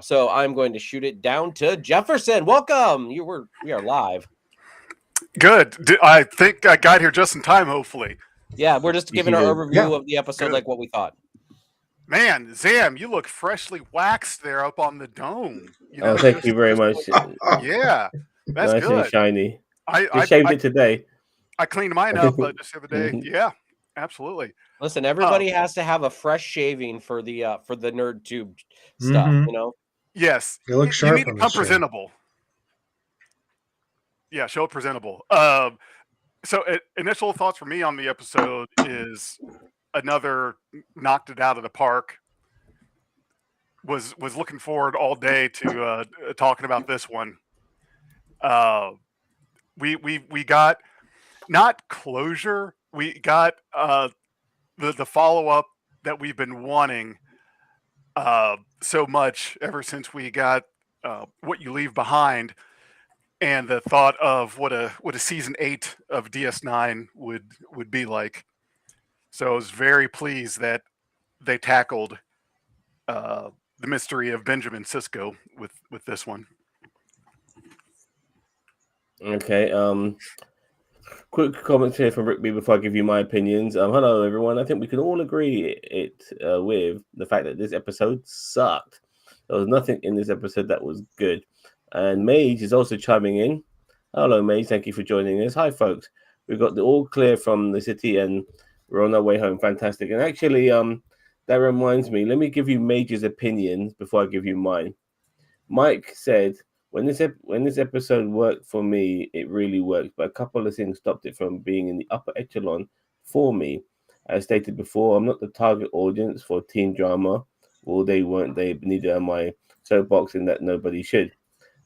So I'm going to shoot it down to Jefferson. Welcome. We are live. Good. I think I got here just in time, hopefully. Yeah, we're just giving our overview of the episode, Good. like what we thought. Man, Zam, you look freshly waxed there up on the dome. Thank you very much. Yeah, that's nice good. and shiny. I shaved it today. I cleaned mine up just the other day. Yeah, absolutely. Listen, everybody has to have a fresh shaving for the nerd tube stuff, you know. Yes, you look sharp. You need to come presentable. Yeah, show up presentable. So initial thoughts for me on the episode is another knocked it out of the park. Was looking forward all day to talking about this one. We got not closure. We got the follow up that we've been wanting so much ever since we got What You Leave Behind, and the thought of what a season 8 of DS9 would be like. So I was very pleased that they tackled the mystery of Benjamin Sisko with this one. Okay. Quick comments here from Rick B before I give you my opinions. Hello everyone. I think we can all agree with the fact that this episode sucked. There was nothing in this episode that was good. And Mage is also chiming in. Hello Mage, thank you for joining us. Hi folks. We've got the all clear from the city and we're on our way home. Fantastic. And actually, that reminds me, let me give you Mage's opinions before I give you mine. Mike said, when this episode worked for me, it really worked, but a couple of things stopped it from being in the upper echelon for me. As stated before, I'm not the target audience for teen drama. Well, they weren't. They neither am I soapboxing that nobody should.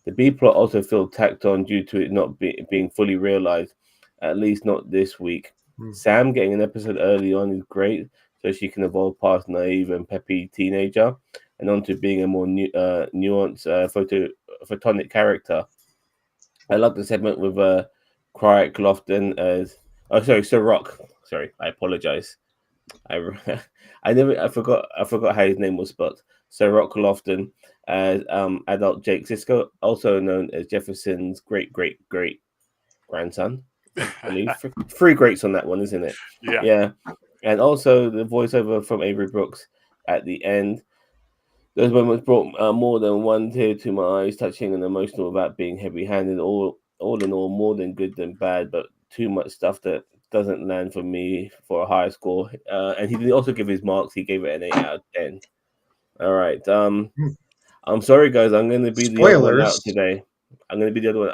The B plot also felt tacked on due to it not being fully realized, at least not this week. Sam getting an episode early on is great, so she can evolve past naive and peppy teenager and onto being a more nuanced, photonic character. I love the segment with Craig Lofton as Sir Rock. Sorry, I apologize. I forgot how his name was spelled. Sir Rock Lofton as adult Jake Sisko, also known as Jefferson's great grandson. I believe 3 greats on that one, isn't it? Yeah. And also the voiceover from Avery Brooks at the end. Those moments brought more than one tear to my eyes, touching and emotional without being heavy-handed. All in all, more than good than bad, but too much stuff that doesn't land for me for a higher score. And he did also give his marks. He gave it an 8 out of 10. All right. I'm sorry, guys. I'm going to be the other one out today. I'm going to be the other one.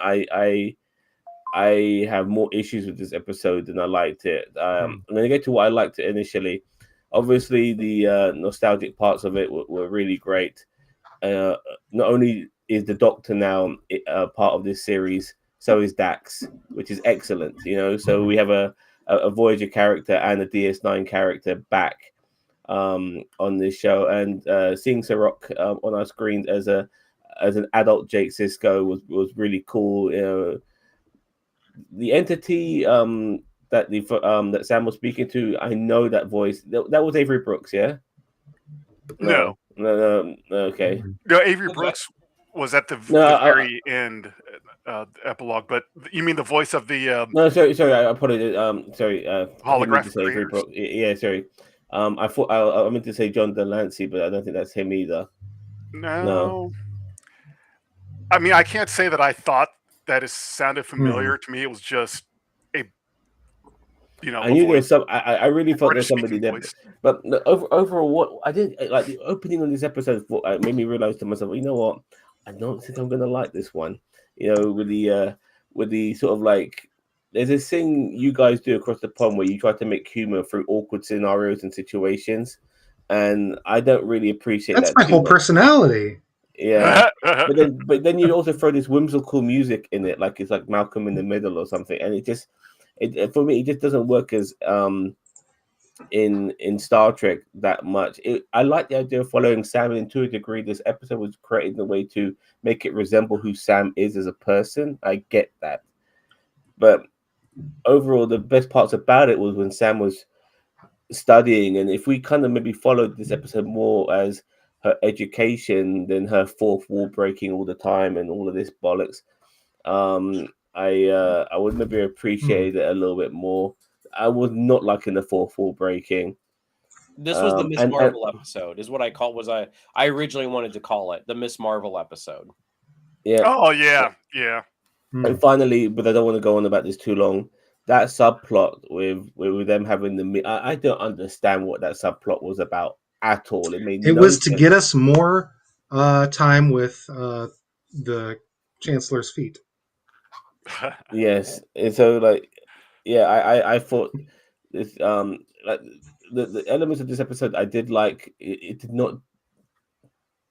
I have more issues with this episode than I liked it. I'm going to get to what I liked it initially. Obviously, the nostalgic parts of it were really great. Not only is the Doctor now part of this series, so is Dax, which is excellent. So we have a Voyager character and a DS9 character back on this show, and seeing Sir Rock on our screens as an adult Jake Sisko was really cool. The entity that Sam was speaking to, I know that voice. That was Avery Brooks, yeah? No. Okay. No, Avery Brooks was at the very end epilogue, but you mean the voice of the No, sorry, I apologize. Holographic Avery Brooks. Yeah, sorry. I thought I meant to say John Delancey, but I don't think that's him either. No. I mean, I can't say that I thought that it sounded familiar to me. It was just I knew there was some. I really thought there was somebody there, but overall, what I did like the opening of this episode made me realize to myself, you know what? I don't think I'm gonna like this one. With the sort of like, there's this thing you guys do across the pond where you try to make humor through awkward scenarios and situations, and I don't really appreciate that. That's my whole personality. Yeah, but then you also throw this whimsical music in it, like it's like Malcolm in the Middle or something, and it just. For me, it just doesn't work as in Star Trek that much. I like the idea of following Sam, and to a degree, this episode was created in a way to make it resemble who Sam is as a person. I get that, but overall, the best parts about it was when Sam was studying, and if we kind of maybe followed this episode more as her education than her fourth wall breaking all the time and all of this bollocks. I would maybe appreciate it a little bit more. I was not liking the fourth wall breaking. This was the Miss And Marvel episode, is what I call. I originally wanted to call it the Miss Marvel episode. yeah. Oh yeah, yeah. And finally, but I don't want to go on about this too long. That subplot with them having I don't understand what that subplot was about at all. It made It no was to sense. get us more time with the Chancellor's feet. Yes, and so like, yeah, I thought this like the elements of this episode I did like. It did not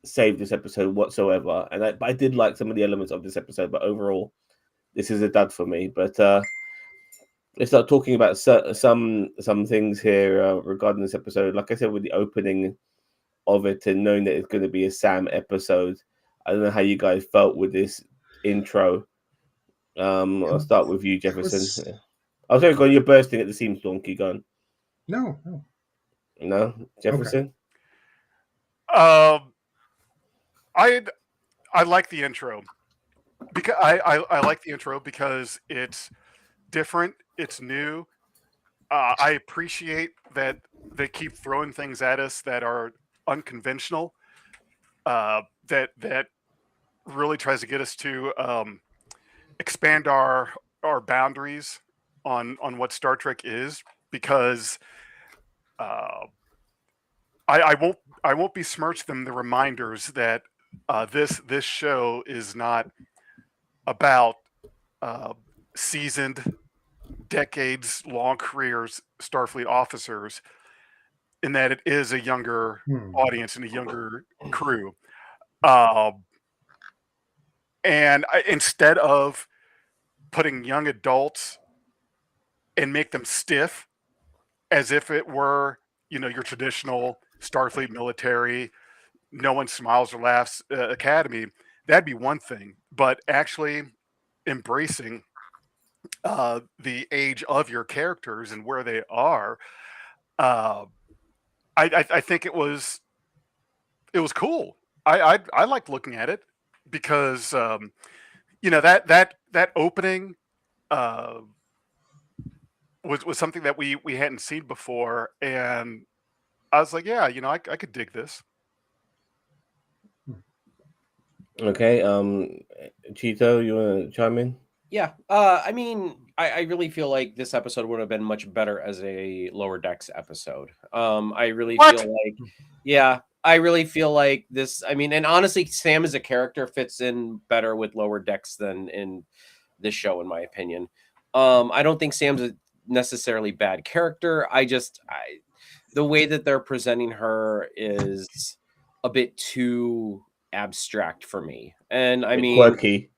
save this episode whatsoever, and but I did like some of the elements of this episode. But overall, this is a dud for me. But let's start talking about some things here regarding this episode. Like I said, with the opening of it and knowing that it's going to be a Sam episode, I don't know how you guys felt with this intro. I'll start with you, Jefferson. Oh, sorry, you're bursting at the seams, Donkey. Gone. No, Jefferson. Okay. I like the intro because I like the intro because it's different, it's new. I appreciate that they keep throwing things at us that are unconventional. That really tries to get us to expand our boundaries on what Star Trek is, because I won't besmirch them the reminders that this show is not about seasoned, decades long careers Starfleet officers, in that it is a younger audience and a younger crew. And instead of putting young adults and make them stiff as if it were, your traditional Starfleet military, no one smiles or laughs academy, that'd be one thing. But actually embracing the age of your characters and where they are, I think it was cool. I liked looking at it because that opening was something that we hadn't seen before, and I was like, yeah, I could dig this. Okay, Cheeto, you want to chime in? Yeah, I mean, I really feel like this episode would have been much better as a Lower Decks episode. I really What? feel like, yeah, I really feel like this. I mean, and honestly, Sam as a character fits in better with Lower Decks than in this show, in my opinion. I don't think Sam's a necessarily bad character. The way that they're presenting her is a bit too abstract for me, and I mean, quirky,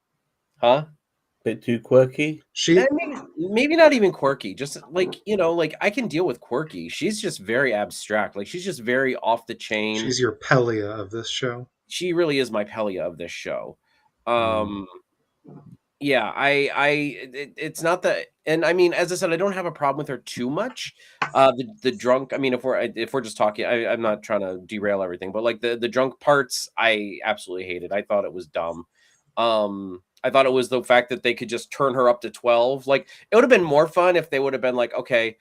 huh? Bit too quirky. Maybe not even quirky. Just like like I can deal with quirky. She's just very abstract. Like she's just very off the chain. She's your Pelia of this show. She really is my Pelia of this show. Yeah, it's not that, and I mean, as I said, I don't have a problem with her too much. The drunk, I mean, if we're just talking, I'm not trying to derail everything, but like the drunk parts, I absolutely hated. I thought it was dumb. I thought it was the fact that they could just turn her up to 12. Like it would have been more fun if they would have been like, okay,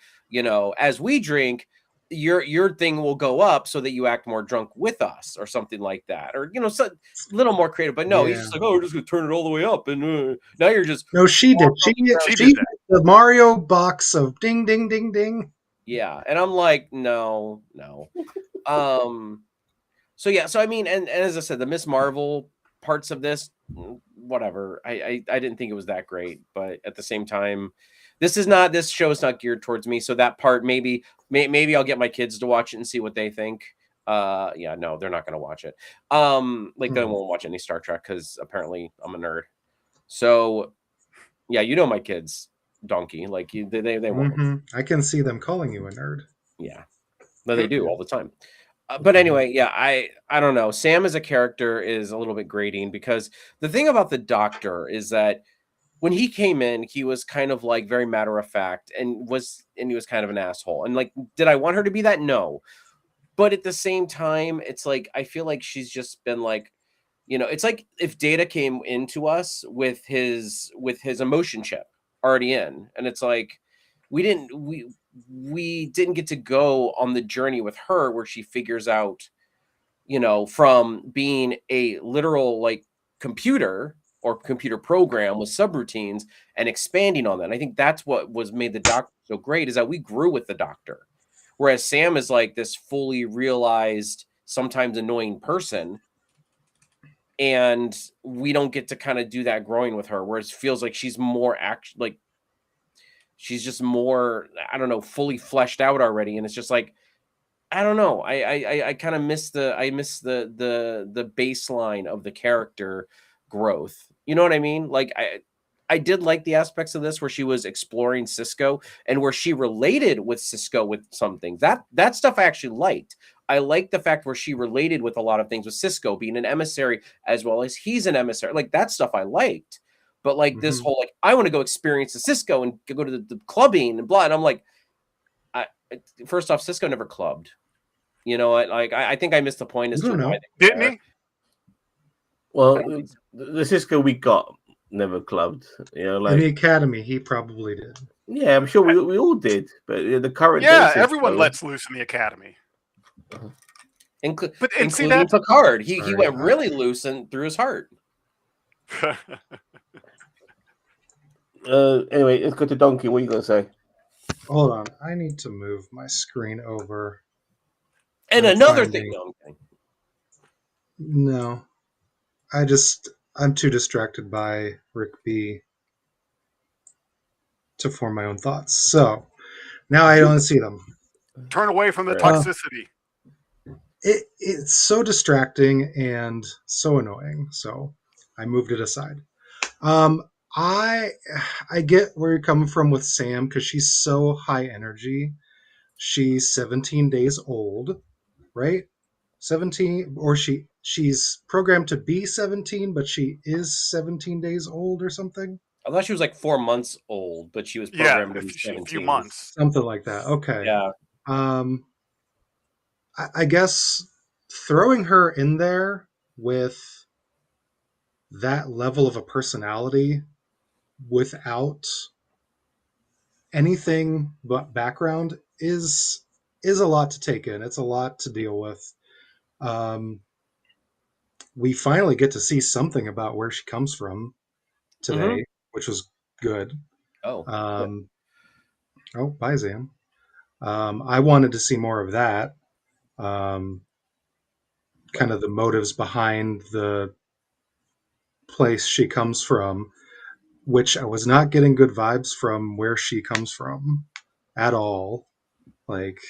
as we drink, your thing will go up so that you act more drunk with us or something like that, or so a little more creative. But no, he's just like, oh, we're just gonna turn it all the way up, and now you're just she did that. The Mario box of ding ding ding ding. Yeah, and I'm like, no. So yeah, so I mean, and as I said, the Miss Marvel parts of this, whatever. I didn't think it was that great, but at the same time, this show is not geared towards me. So that part, maybe I'll get my kids to watch it and see what they think. Yeah, no, they're not going to watch it. They won't watch any Star Trek because apparently I'm a nerd. So yeah, my kids, Donkey, like they won't. I can see them calling you a nerd. Yeah, but they do all the time. But anyway, yeah, I don't know. Sam as a character is a little bit grating because the thing about the Doctor is that when he came in, he was kind of like very matter of fact and he was kind of an asshole. And like, did I want her to be that? No. but at the same time, it's like I feel like she's just been like, it's like if Data came into us with his emotion chip already in, and it's like we didn't get to go on the journey with her where she figures out, from being a literal like computer or computer program with subroutines and expanding on that. And I think that's what was made the Doctor so great, is that we grew with the Doctor. Whereas Sam is like this fully realized, sometimes annoying person, and we don't get to kind of do that growing with her. Whereas it feels like she's more like she's just more, I don't know, fully fleshed out already, and it's just like, I don't know. I kind of miss the baseline of the character growth. You know what I mean? Like I did like the aspects of this where she was exploring Cisco and where she related with Cisco with some things. That stuff I actually liked. I like the fact where she related with a lot of things with Cisco being an emissary as well as he's an emissary. Like that stuff I liked. But like this whole like, I want to go experience the Cisco and go to the clubbing and blah. And I'm like, first off, Cisco never clubbed. I think I missed the point as to why didn't he? Well, the Cisco we got never clubbed. In the academy, he probably did. Yeah, I'm sure we all did. But the current everyone lets loose in the academy. Including Picard. He went really loose and through his heart. Anyway, let's go to Donkey. What are you going to say? Hold on. I need to move my screen over. And another thing. No. I'm too distracted by Rick B to form my own thoughts. So now I don't see them. Turn away from the toxicity. It's so distracting and so annoying. So I moved it aside. I get where you're coming from with Sam because she's so high energy. She's 17 days old, right? 17, or she's programmed to be 17, but she is 17 days old or something. I thought she was like 4 months old, but she was programmed to be 17. A few months, something like that. Okay. Yeah. I guess throwing her in there with that level of a personality without anything but background is a lot to take in. It's a lot to deal with. We finally get to see something about where she comes from today, which was good. Oh, bye, Zam. I wanted to see more of that. Kind of the motives behind the place she comes from, which I was not getting good vibes from where she comes from at all. Like,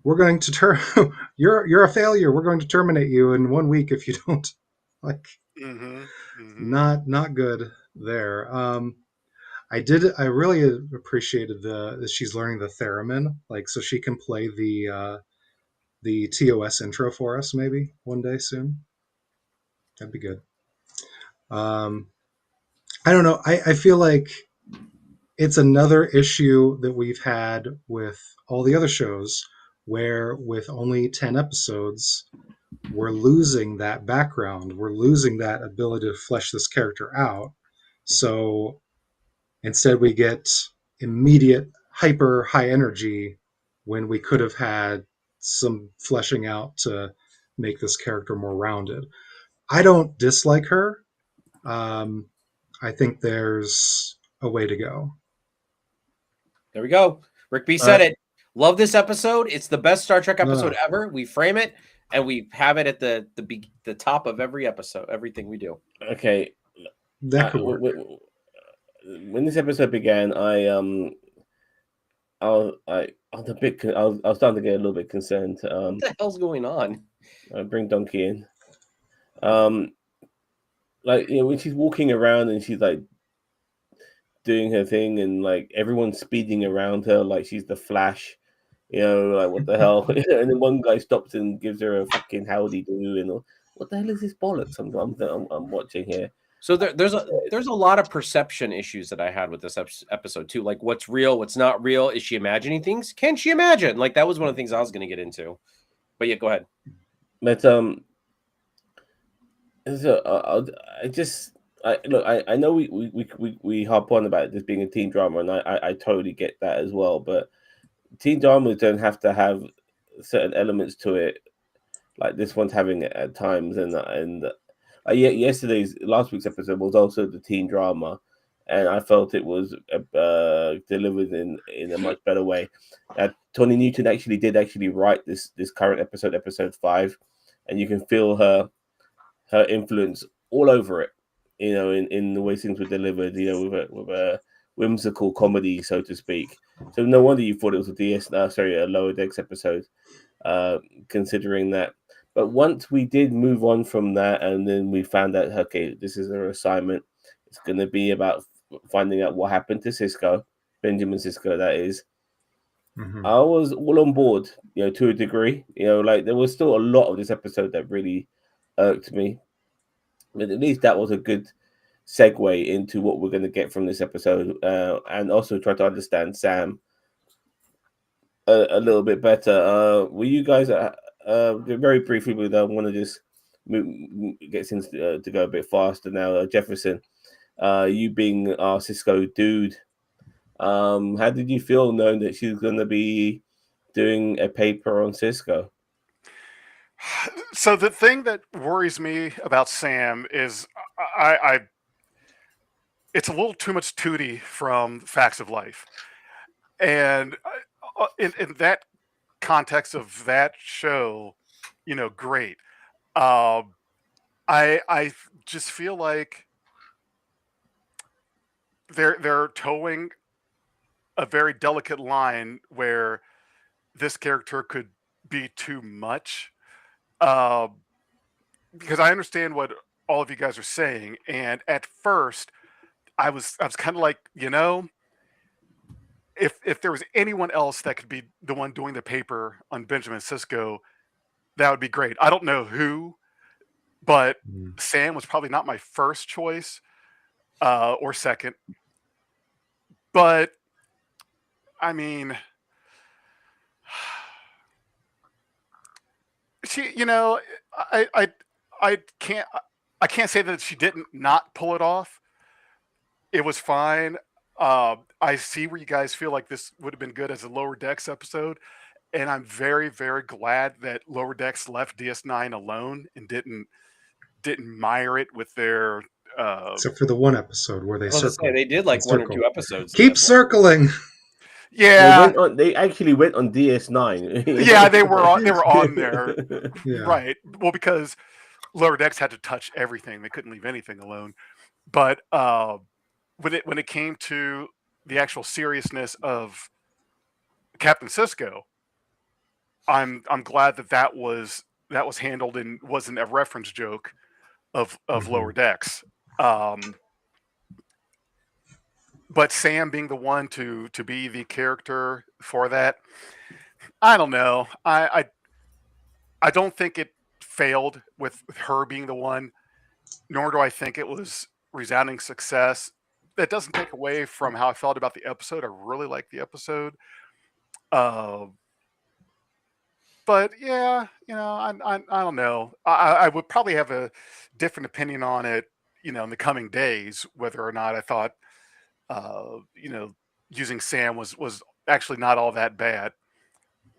we're going to you're a failure. We're going to terminate you in 1 week if you don't. Like, not good there. I really appreciated that she's learning the theremin, like, so she can play the TOS intro for us maybe one day soon. That'd be good. I don't know. I feel like it's another issue that we've had with all the other shows where with only 10 episodes, we're losing that background. We're losing that ability to flesh this character out. So instead we get immediate hyper high energy when we could have had some fleshing out to make this character more rounded. I don't dislike her. I think there's a way to go. There we go. Rick B said it. Love this episode. It's the best Star Trek episode ever. We frame it and we have it at the top of every episode, everything we do. Okay. That could work. When this episode began, I was starting to get a little bit concerned. What the hell's going on? I bring Donkey in. Like, when she's walking around and she's like doing her thing and like everyone's speeding around her like she's the Flash, like what the hell? And then one guy stops and gives her a fucking howdy do, and what the hell is this bollocks I'm watching here? So there's a lot of perception issues that I had with this episode too. Like, what's real, what's not real? Is she imagining things? Can she imagine? Like, that was one of the things I was going to get into. But yeah, go ahead. But so I just I know we harp on about this being a teen drama, and I totally get that as well. But teen dramas don't have to have certain elements to it, like this one's having it at times. And yeah, last week's episode was also the teen drama, and I felt it was delivered in a much better way. Tony Newton did write this current episode 5, and you can feel her influence all over it. You know, in the way things were delivered. You know, with a whimsical comedy, so to speak. So no wonder you thought it was a Lower Decks episode, considering that. But once we did move on from that, and then we found out, okay, this is our assignment. It's going to be about finding out what happened to Cisco, Benjamin Cisco, that is. Mm-hmm. I was all on board, you know, to a degree. You know, like there was still a lot of this episode that really irked me, but at least that was a good segue into what we're going to get from this episode, and also try to understand Sam a little bit better. Were you guys very briefly? But I want to just get things to go a bit faster now. Jefferson, you being our Cisco dude, how did you feel knowing that she's going to be doing a paper on Cisco? So the thing that worries me about Sam is I it's a little too much Tootie from Facts of Life, and in that context of that show, you know, great. I just feel like they're towing a very delicate line where this character could be too much. Uh, because I understand what all of you guys are saying, and at first I was kind of like, you know, if there was anyone else that could be the one doing the paper on Benjamin Sisko, that would be great. I don't know who, but Sam was probably not my first choice or second. But I mean, she, you know, I can't say that she didn't not pull it off. It was fine. I see where you guys feel like this would have been good as a Lower Decks episode, and I'm very, very glad that Lower Decks left DS9 alone and didn't mire it with their. Except for the one episode where they I was gonna say, circled. they did like and one or circled. two episodes. Keep circling. Yeah, They actually went on DS9. yeah, they were on there, Yeah. right? Well, because Lower Decks had to touch everything; they couldn't leave anything alone. But when it came to the actual seriousness of Captain Sisko, I'm glad that was handled and wasn't a reference joke of Lower Decks. But Sam being the one to be the character for that, I don't know. I don't think it failed with her being the one, nor do I think it was resounding success. That doesn't take away from how I felt about the episode. I really liked the episode. But yeah, you know, I don't know. I would probably have a different opinion on it, you know, in the coming days, whether or not I thought, you know, using Sam was actually not all that bad.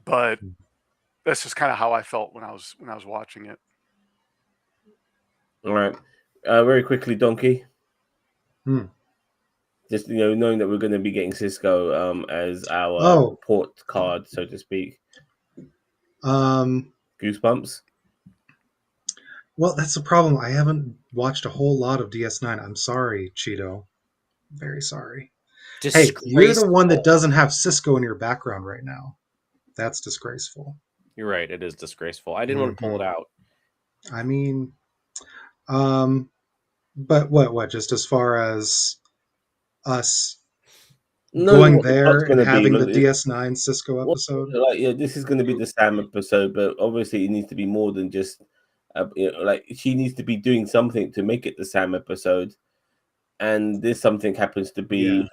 But that's just kind of how I felt when I was watching it. All right, very quickly, Donkey. Just, you know, knowing that we're going to be getting Cisco as our report card, so to speak. Goosebumps. Well, that's the problem. I haven't watched a whole lot of DS9. I'm sorry, Cheeto. Very sorry. Hey, you're the one that doesn't have Cisco in your background right now. That's disgraceful. You're right. It is disgraceful. I didn't want to pull it out. I mean, but what? Just as far as us going there and having the DS9 Cisco episode? Like, yeah, this is going to be the Sam episode, but obviously it needs to be more than just, you know, like she needs to be doing something to make it the Sam episode, and this something happens to be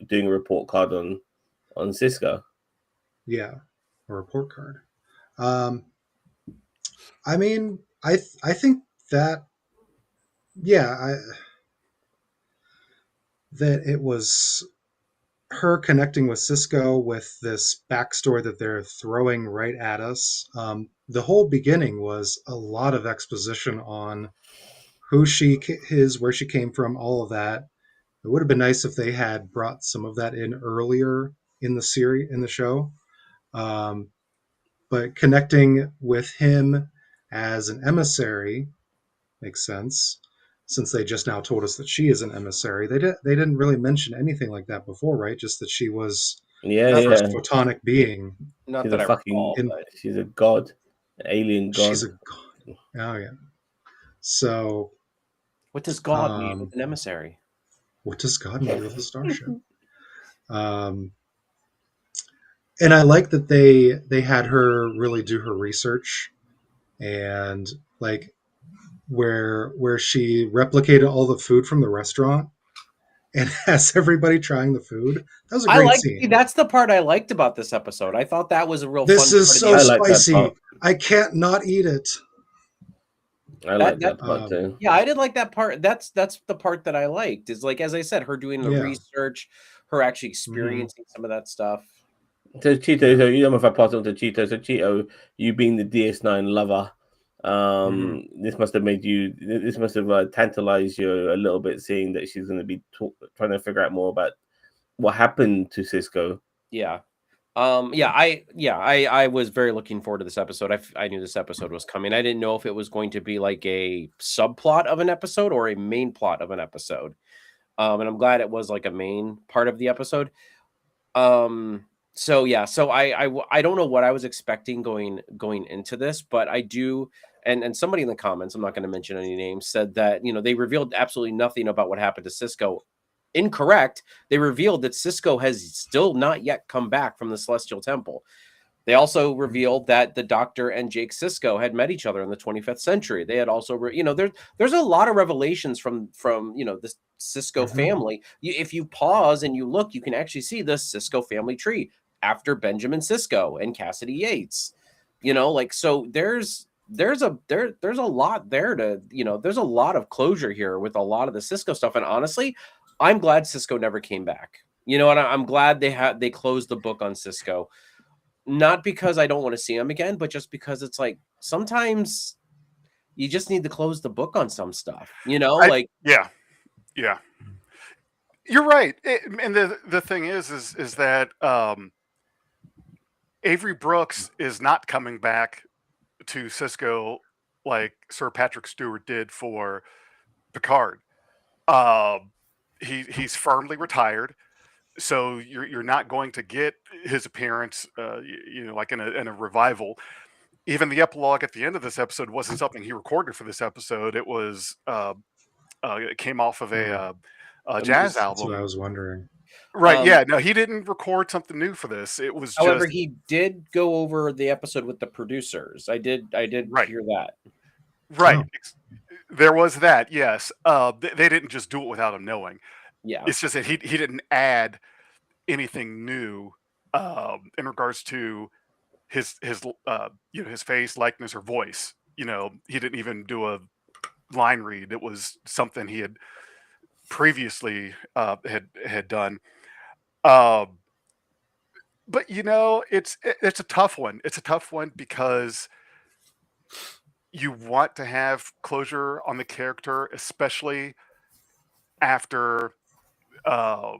doing a report card on Cisco. Yeah, a report card. I mean, I think that yeah, that it was her connecting with Cisco with this backstory that they're throwing right at us. The whole beginning was a lot of exposition on who she is, where she came from, all of that. It would have been nice if they had brought some of that in earlier in the series, in the show. Um, but connecting with him as an emissary makes sense, since they just now told us that she is an emissary. They didn't really mention anything like that before, right? Just that she was Yeah, the first yeah. photonic being. Not She's a that I fucking. recall, In but She's a god, an alien she's a god. god. Oh yeah. So what does God need with um, an emissary? what does God need with a starship? Um, and I like that they had her really do her research, and like where she replicated all the food from the restaurant and has everybody trying the food. That was a I great like scene. that's the part I liked about this episode. I thought that was a real This fun is part of the so I episode. like that part. spicy. I can't not eat it. I That like that that part too. yeah, I did like that part. That's the part that I liked. Is like as I said, her doing the Yeah. research, her actually Hmm. experiencing some of that stuff. So Cheeto, Yeah. so you know if I pass on to Cheeto. So Cheeto, you being the DS9 lover, Hmm. this must have made you. This must have tantalized you a little bit, seeing that she's going to be trying to figure out more about what happened to Cisco. Yeah. I was very looking forward to this episode. I knew this episode was coming. I didn't know if it was going to be like a subplot of an episode or a main plot of an episode. And I'm glad it was like a main part of the episode. Um, so yeah, so I don't know what I was expecting going into this, but I do. And somebody in the comments, I'm not going to mention any names, said that they revealed absolutely nothing about what happened to Cisco. Incorrect. They revealed that Cisco has still not yet come back from the Celestial Temple. They also revealed that the Doctor and Jake Sisko had met each other in the 25th century. They had also, there's a lot of revelations from the Sisko Hmm. family. If you pause and you look, you can actually see the Sisko family tree after Benjamin Sisko and Cassidy Yates. So there's a lot there to there's a lot of closure here with a lot of the Sisko stuff. And honestly, I'm glad Sisko never came back. And I'm glad they closed the book on Sisko. Not because I don't want to see him again, but just because it's like sometimes you just need to close the book on some stuff, like Yeah, yeah. You're right. And the thing is that Avery Brooks is not coming back to Cisco like Sir Patrick Stewart did for Picard. Um, he's firmly retired, so you're not going to get his appearance, like in a revival. Even the epilogue at the end of this episode wasn't something he recorded for this episode. It came off of a jazz That's what I album. was wondering. Right? Yeah. No, he didn't record something new for this. It was however, just he did go over the episode with the producers. I did right. hear that. Right. Oh. There was that. Yes. They didn't just do it without him knowing. Yeah. It's just that he didn't add anything new in regards to his face, likeness, or voice. He didn't even do a line read. It was something he had previously had done. Um, but it's a tough one. It's a tough one because you want to have closure on the character, especially after uh,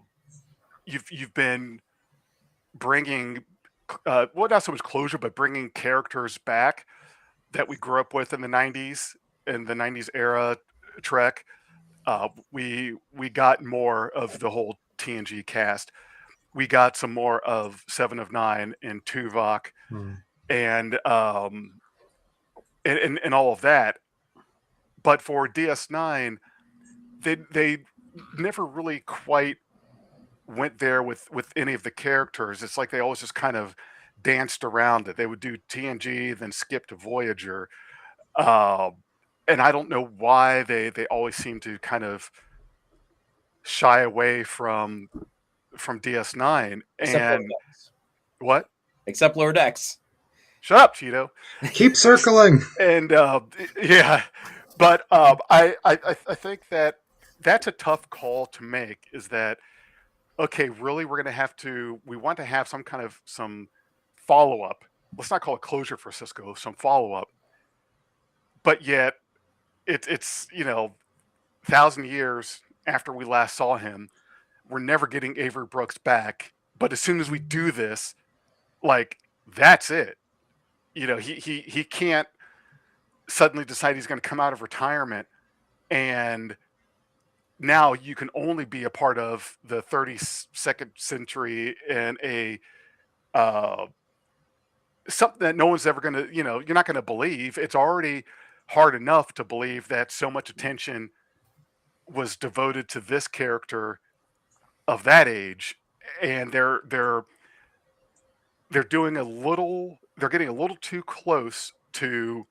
you've been bringing well, not so much closure, but bringing characters back that we grew up with in the '90s era Trek. We got more of the whole TNG cast. We got some more of Seven of Nine and Tuvok Hmm. and and all of that. But for DS9, they never really quite went there with any of the characters. It's like they always just kind of danced around it. They would do TNG, then skip to Voyager, uh, and I don't know why they always seem to kind of shy away from DS9. Except Lower And Decks. what? Except Lower Decks. shut up, Cheeto. Keep circling. And yeah, but I think that that's a tough call to make. Is that okay? Really, we're going to have to. We want to have some kind of some follow up. Let's not call it closure for Cisco. Some follow up, but yet it's 1,000 years after we last saw him. We're never getting Avery Brooks back. But as soon as we do this, like that's it. He can't suddenly decide he's going to come out of retirement and now you can only be a part of the 32nd century and a something that no one's ever going to, you're not going to believe. It's already hard enough to believe that so much attention was devoted to this character of that age, and they're doing a little, they're getting a little too close to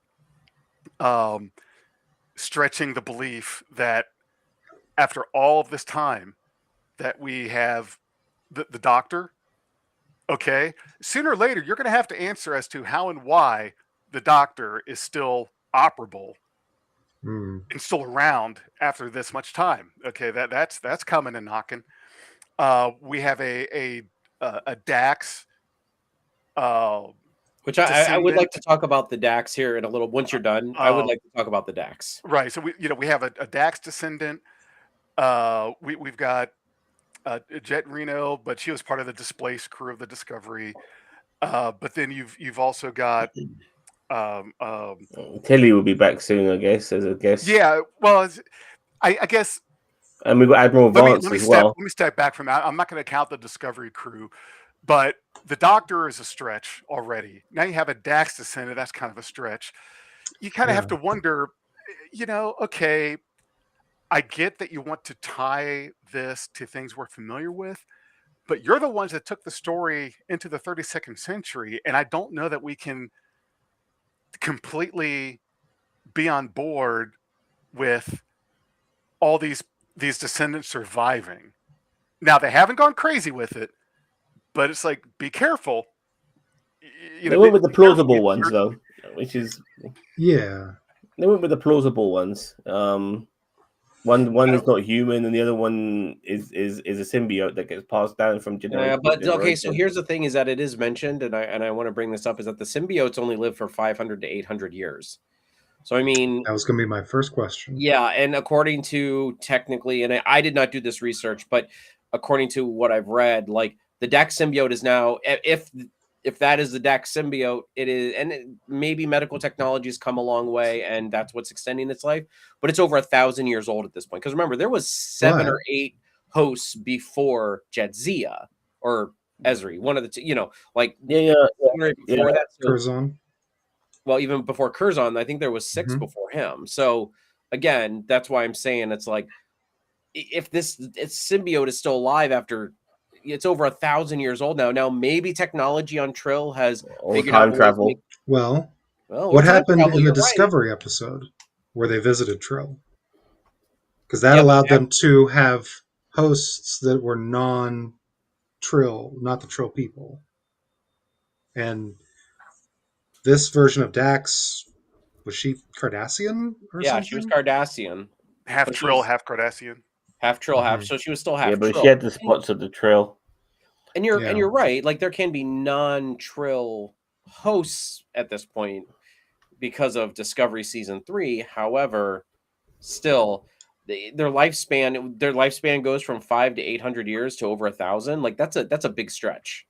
stretching the belief that after all of this time that we have the doctor, okay, sooner or later you're going to have to answer as to how and why the doctor is still operable and still around after this much time. Okay, that's coming and knocking. We have a Dax. Which I would like to talk about the Dax here in a little. Once you're done, I would like to talk about the Dax. Right. So we have a Dax descendant. We've got Jet Reno, but she was part of the displaced crew of the Discovery. But then you've also got Tilly will be back soon, I guess, as a guest. Yeah. Well, I guess. And we've got Admiral Vance as well. Let me step back from that. I'm not going to count the Discovery crew, but the Doctor is a stretch already. Now you have a Dax descendant. That's kind of a stretch. You kind of have to wonder, okay, I get that you want to tie this to things we're familiar with, but you're the ones that took the story into the 32nd century, and I don't know that we can completely be on board with all these descendants surviving. Now they haven't gone crazy with it, but it's like, be careful. They went with the plausible ones, though, which is they went with the plausible ones. One is not human, and the other one is a symbiote that gets passed down from generation. But okay, so here's the thing: is that it is mentioned, and I want to bring this up, is that the symbiotes only live for 500 to 800 years. So I mean, that was going to be my first question. Yeah, and according to technically, and I did not do this research, but according to what I've read, like the Dax symbiote is now, if that is the Dax symbiote, it is, and maybe medical technology has come a long way, and that's what's extending its life. But it's over 1,000 years old at this point. Because remember, there was 7 or 8 hosts before Jadzia or Ezri, one of the two. Before that. So, Curzon. well, even before Curzon, I think there was 6 before him. So again, that's why I'm saying it's like, if this symbiote is still alive after it's over 1,000 years old now maybe technology on Trill has figured time out travel. Well, what happened in the Discovery episode where they visited Trill? Because that allowed them to have hosts that were non-Trill, not the Trill people. And this version of Dax, was she Cardassian or something? Yeah, she was Cardassian. Half Trill, half Cardassian. Half Trill, half. So she was still half. Yeah, but Trill. she had the spots of the Trill. And you're right. Like there can be non-Trill hosts at this point because of Discovery Season 3. However, still, their lifespan goes from 500 to 800 years to over 1,000. Like that's a big stretch.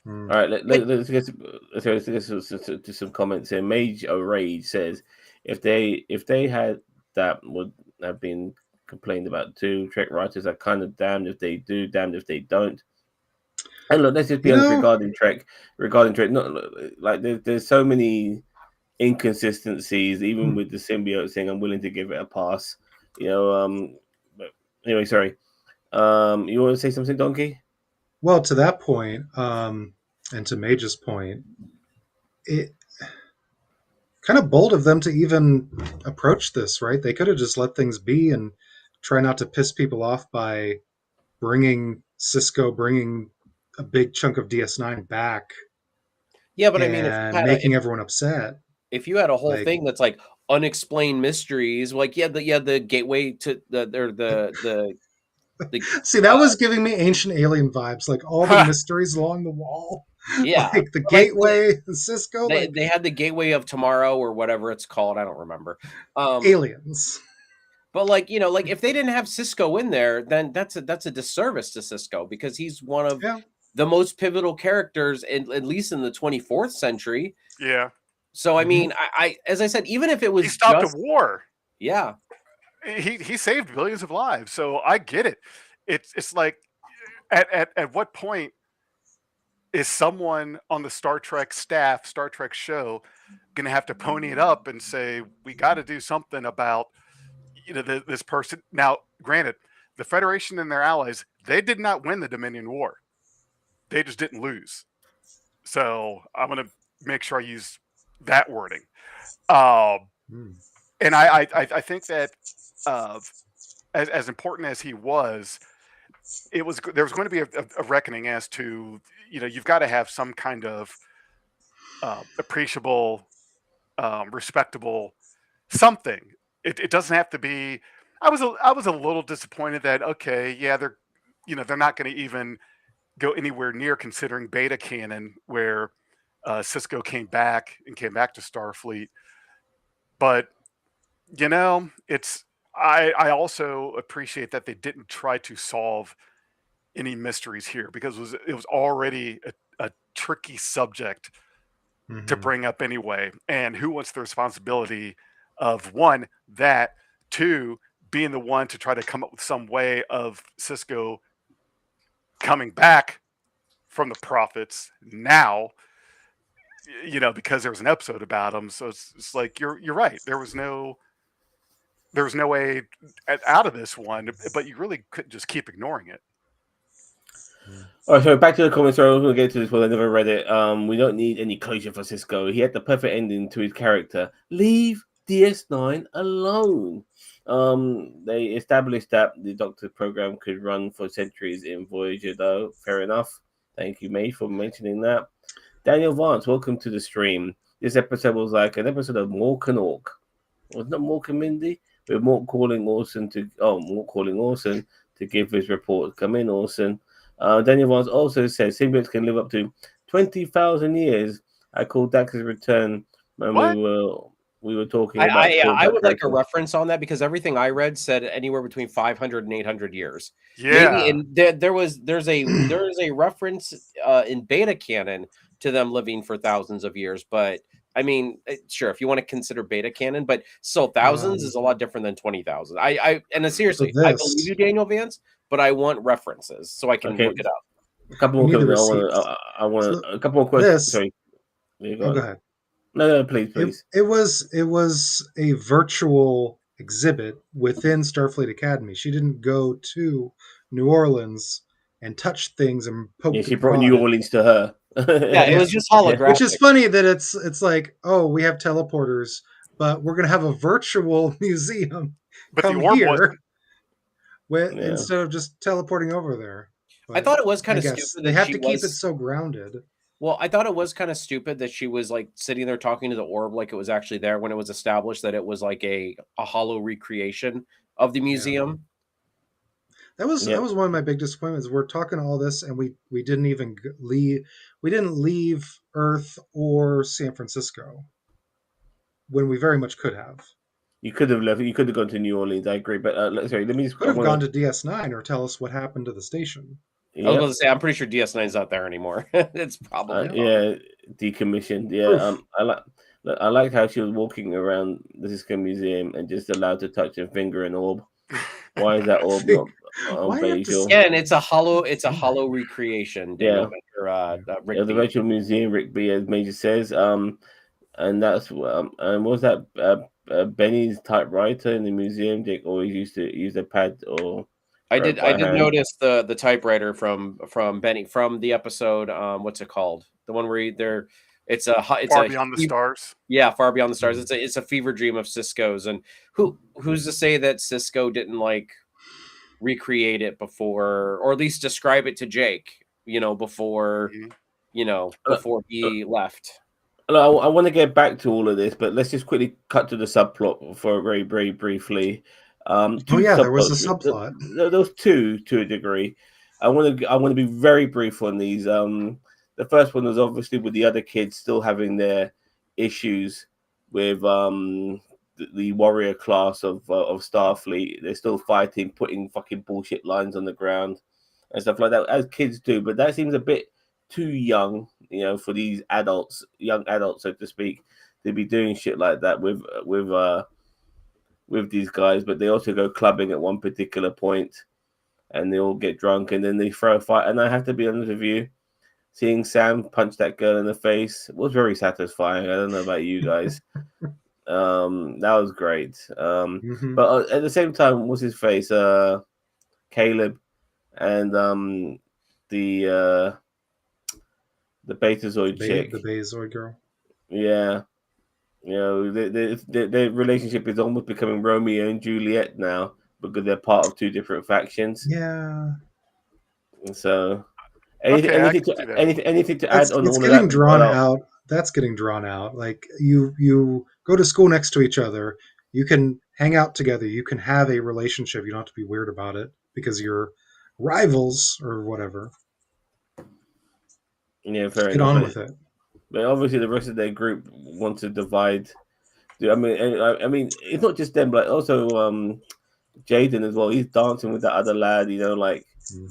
All right, let's get to some comments here. Mage O'Rage says, if they had that, would have been complained about too. Trek writers are kind of damned if they do, damned if they don't. And look, let's just be honest regarding Trek. Not like there's so many inconsistencies, even with the symbiote thing. I'm willing to give it a pass. But anyway, sorry. You want to say something, Donkey? Well, to that point, and to Mage's point, it kind of bold of them to even approach this, right? They could have just let things be and try not to piss people off by bringing a big chunk of DS9 back. Yeah, but I mean, and making everyone upset. if you had a whole Like, thing that's like unexplained mysteries, like the gateway to the see, that was giving me ancient alien vibes. Like all the mysteries along the wall, yeah, like the but, like gateway, the Cisco, they like they had the gateway of tomorrow or whatever it's called. I don't remember. aliens. But like like if they didn't have Cisco in there, then that's a disservice to Cisco because he's one of Yeah. the most pivotal characters in at least in the 24th century. Yeah. So I Mhm. mean, I as I said, even if it He was stopped a just war. yeah, He saved billions of lives. So I get it. It's like at what point is someone on the Star Trek staff, Star Trek show, going to have to pony it up and say we got to do something about this person? Now, granted, the Federation and their allies, they did not win the Dominion War. They just didn't lose. So I'm going to make sure I use that wording. Mm. And I think that uh, as important as he was, there was going to be a reckoning as to you've got to have some kind of appreciable, respectable something. It doesn't have to be. I was a little disappointed that okay, yeah, they're not going to even go anywhere near considering beta canon where Cisco came back to Starfleet. But it's I also appreciate that they didn't try to solve any mysteries here because it was already a tricky subject to Mhm. bring up anyway. And who wants the responsibility of one, that, two, being the one to try to come up with some way of Cisco coming back from the prophets now, because there was an episode about him. So it's like you're right. There was no way out of this one, but you really couldn't just keep ignoring it. Mm. All right, so back to the comments. So I'm going to get to this one. I never read it. We don't need any closure for Cisco. He had the perfect ending to his character. Leave DS9 alone. They established that the Doctor program could run for centuries in Voyager, though. Fair enough. Thank you, May, for mentioning that. Daniel Vance, welcome to the stream. This episode was like an episode of Mork and Ork. Wasn't it Mork and Mindy? With Mork calling Orson to give his report. Come in, Orson. Daniel Vance also says symbiotes can live up to 20,000 years. I called Dax's return when What? we were talking about I would like a character. reference on that because everything I read said anywhere between 500 and 800 years. Maybe Yeah. in there's a reference in beta canon to them living for thousands of years, but I mean, sure, if you want to consider beta canon, but still thousands is a lot different than 20,000. And So seriously, I believe this, you, Daniel Vance, but I want references so I can Okay, look it up. a couple we more need the questions. receipts. I want So a couple more questions. this, Sorry, you go oh, go on. ahead. No, please, It please. was a virtual exhibit within Starfleet Academy. She didn't go to New Orleans and touch things and Yeah, poke she and brought New prod. Orleans to her. Yeah, it Yeah, was just Yeah. which is holographic. funny that it's like, oh, we have teleporters, but we're gonna have a virtual museum But the come orb here wasn't. Yeah. instead of just teleporting over there. I But thought it was I kind of guess stupid they that have she to keep it was. so grounded. Well, I thought it was kind of stupid that she was like sitting there talking to the orb like it was actually there when it was established that it was like a hollow recreation of the Yeah. museum. That was Yeah. one of my big disappointments. We're talking all this, and we didn't even leave. We didn't leave Earth or San Francisco when we very much could have. You could have left. You could have gone to New Orleans. I agree, but sorry. Let me just. Could I have gone want to DS9 or tell us what happened to the station. to. I was Yeah. about to say I'm pretty sure DS9's not there anymore. It's probably gone. Yeah. Decommissioned. Yeah. Proof. I like how she was walking around the Cisco Museum and just allowed to touch her finger and orb. Why is that orb not on Why do you have to Basil? Yeah, and it's a hollow finger? recreation, Yeah. Daniel or Rick Yeah, the B. virtual museum, Rick B, as Major says. And that's and was that Benny's typewriter in the museum? Jake always used to use a pad or I write did by hand. notice the typewriter from Benny from the episode what's it called? The one where it's Far beyond the stars. yeah, Far Beyond the Stars. Mhm. It's a fever dream of Cisco's, and who's to say that Cisco didn't like recreate it before, or at least describe it to Jake, before Mhm. before he left. I want to get back to all of this, but let's just quickly cut to the subplot for very, very briefly. Oh Two yeah, there was a subplots. subplot. There was two to a degree. I want to be very brief on these. The first one was obviously with the other kids still having their issues with the warrior class of Starfleet. They're still fighting, putting fucking bullshit lines on the ground and stuff like that, as kids do. But that seems a bit too young, for these adults, young adults, so to speak, to be doing shit like that with these guys. But they also go clubbing at one particular point, and they all get drunk, and then they throw a fight. And I have to be honest with you, seeing Sam punch that girl in the face was very satisfying. I don't know about you guys. That was great. But at the same time, what's his face? Caleb and the Betazoid chick, the Betazoid girl. Yeah, their relationship is almost becoming Romeo and Juliet now because they're part of two different factions. Yeah. So, anything to add on it's all getting of that? drawn out. That's getting drawn out. Like you go to school next to each other. You can hang out together. You can have a relationship. You don't have to be weird about it because you're rivals or whatever. Yeah, fair Get enough. on with it. But obviously, the rest of their group want to divide. I mean, it's not just them, but also Jaden as well. He's dancing with that other lad. Like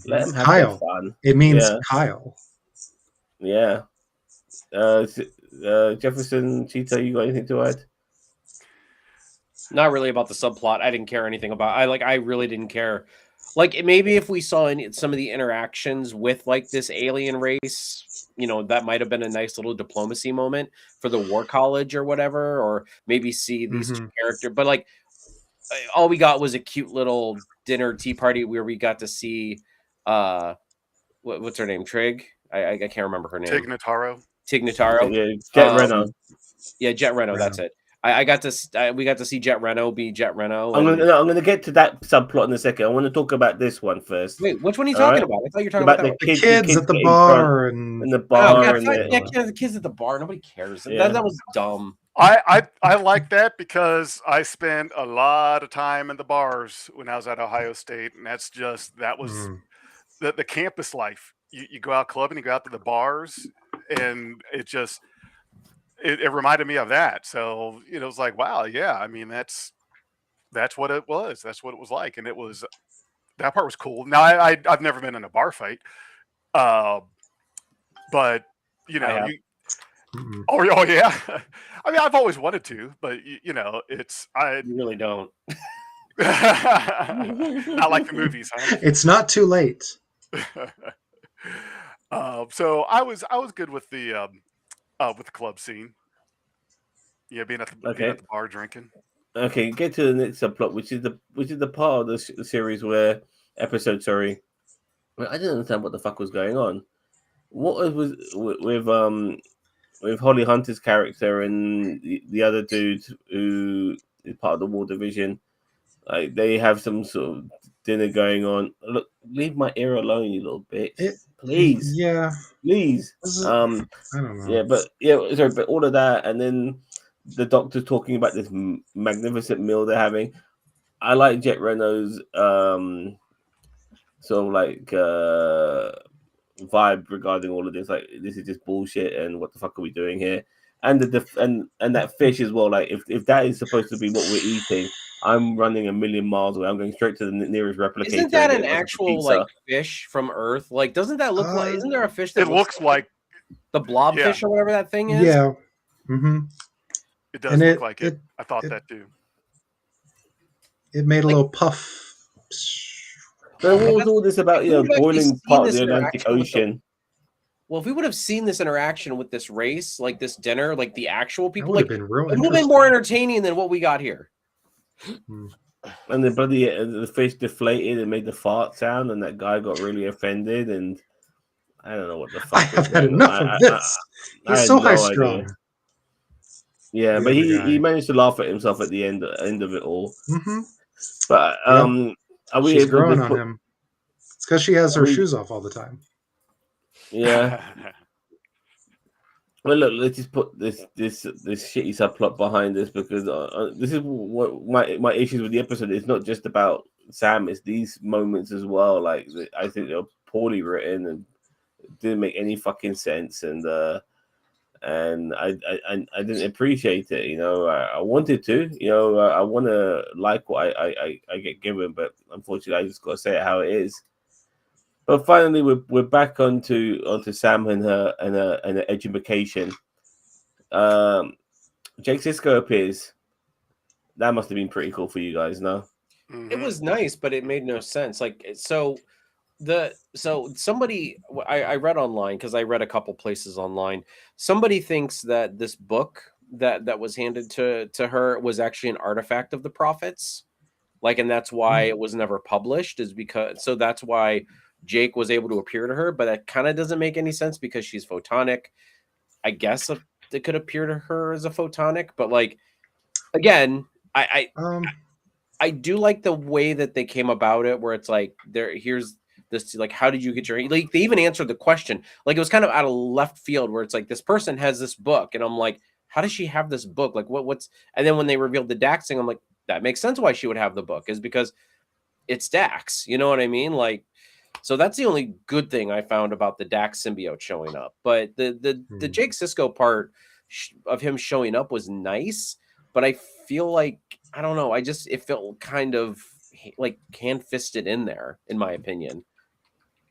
let him have Kyle. some fun. It means Kyle. Yeah. Jefferson, Cheetah, you got anything to add? Not really about the subplot. I didn't care anything about. I really didn't care. Like maybe if we saw some of the interactions with like this alien race, that might have been a nice little diplomacy moment for the War College or whatever, or maybe see these two characters. But like, all we got was a cute little dinner tea party where we got to see, what's her name? Trig. I can't remember her name. Tig Notaro. Yeah, Jet Reno. Yeah, Jet Reno. That's it. We got to see Jet Reno be Jet Reno. I'm going to get to that subplot in a second. I want to talk about this one first. Wait, which one are you talking about? I thought you were talking about the kids at the bar and the bar. The kids at the bar. Nobody cares. Yeah. That was dumb. I like that because I spent a lot of time in the bars when I was at Ohio State, and that was the campus life. You go out clubbing, you go out to the bars, and it reminded me of that. So it was like, wow, yeah. I mean, that's what it was. That's what it was like, and that part was cool. Now I've never been in a bar fight, but Oh yeah. I mean, I've always wanted to, but you really don't. Not like the movies, huh? It's not too late. So I was good with the club scene. Yeah, being at the bar drinking. Okay, get to the next subplot, which is the part of the series where episode. Sorry, I didn't understand what the fuck was going on. What was with Holly Hunter's character and the other dude who is part of the War Division? Like they have some sort of dinner going on. Look, leave my ear alone, you little bitch. Please. Yeah. Please. I don't know. Yeah, but but all of that, and then the doctor's talking about this magnificent meal they're having. I like Jet Reno's sort of like vibe regarding all of this. Like, this is just bullshit, and what the fuck are we doing here? And and that fish as well. Like, if that is supposed to be what we're eating, I'm running a million miles away. I'm going straight to the nearest replicator. Isn't that an actual like fish from Earth? Like, doesn't that look like? Isn't there a fish that it looks like the blobfish or whatever that thing is? Yeah. It does look like it. I thought that too. It made a little puff. So what was all this about? Boiling part of the Atlantic Ocean. Well, if we would have seen this interaction with this race, like this dinner, like the actual people, it would have been more entertaining than what we got here. And the fish deflated and made the fart sound, and that guy got really offended, and I don't know what the fuck. I have had enough of this. He's so high strung. Yeah, but he managed to laugh at himself at the end of it all. But she's growing on him. It's because she has her shoes off all the time. Yeah. Well, look, let's just put this shitty subplot behind this because this is what my issues with the episode. It's not just about Sam; it's these moments as well. Like I think they're poorly written and didn't make any fucking sense, and I didn't appreciate it. You know, I wanted to. You know, I want to like what I get given, but unfortunately, I just got to say it how it is. But finally, we're back onto Sam and her education. Um, Jake Sisko appears. That must have been pretty cool for you guys, no? It Hmm. was nice, but it made no sense. Like so somebody I read online because I read a couple places online. Somebody thinks that this book that was handed to her was actually an artifact of the prophets. Like, and that's why Hmm. it was never published, is because so that's why Jake was able to appear to her, but that kind of doesn't make any sense because she's photonic. I guess it could appear to her as a photonic, but like again, Um, I do like the way that they came about it, where it's like here's this, like, how did you get your, like, they even answered the question, like it was kind of out of left field, where it's like this person has this book, and I'm like, how does she have this book? Like what's, and then when they revealed the Dax thing, I'm like, that makes sense why she would have the book, is because it's Dax. You know what I mean? Like, so that's the only good thing I found about the Dax symbiote showing up. But the hmm. Jake Cisco part of him showing up was nice, but I feel like, I don't know. I just, it felt kind of like hand fisted in there, in my opinion.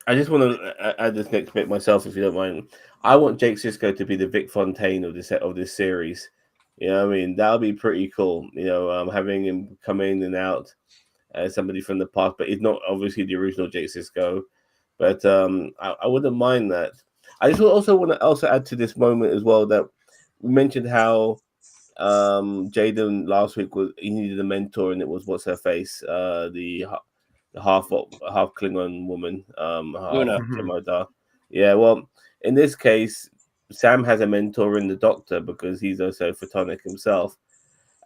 I just want to add this next bit myself, if you don't mind. I want Jake Sisko to be the Vic Fontaine of this series. You know, what I mean, that would be pretty cool. You know, having him come in and out as somebody from the past, but he's not obviously the original Jake Sisko. But I wouldn't mind that. I just also want to also add to this moment as well that we mentioned how Jaden last week was he needed a mentor, and it was what's her face, the half Klingon woman, half Luna. Hmm. Shimoda. Yeah, well, in this case, Sam has a mentor in the Doctor because he's also photonic himself,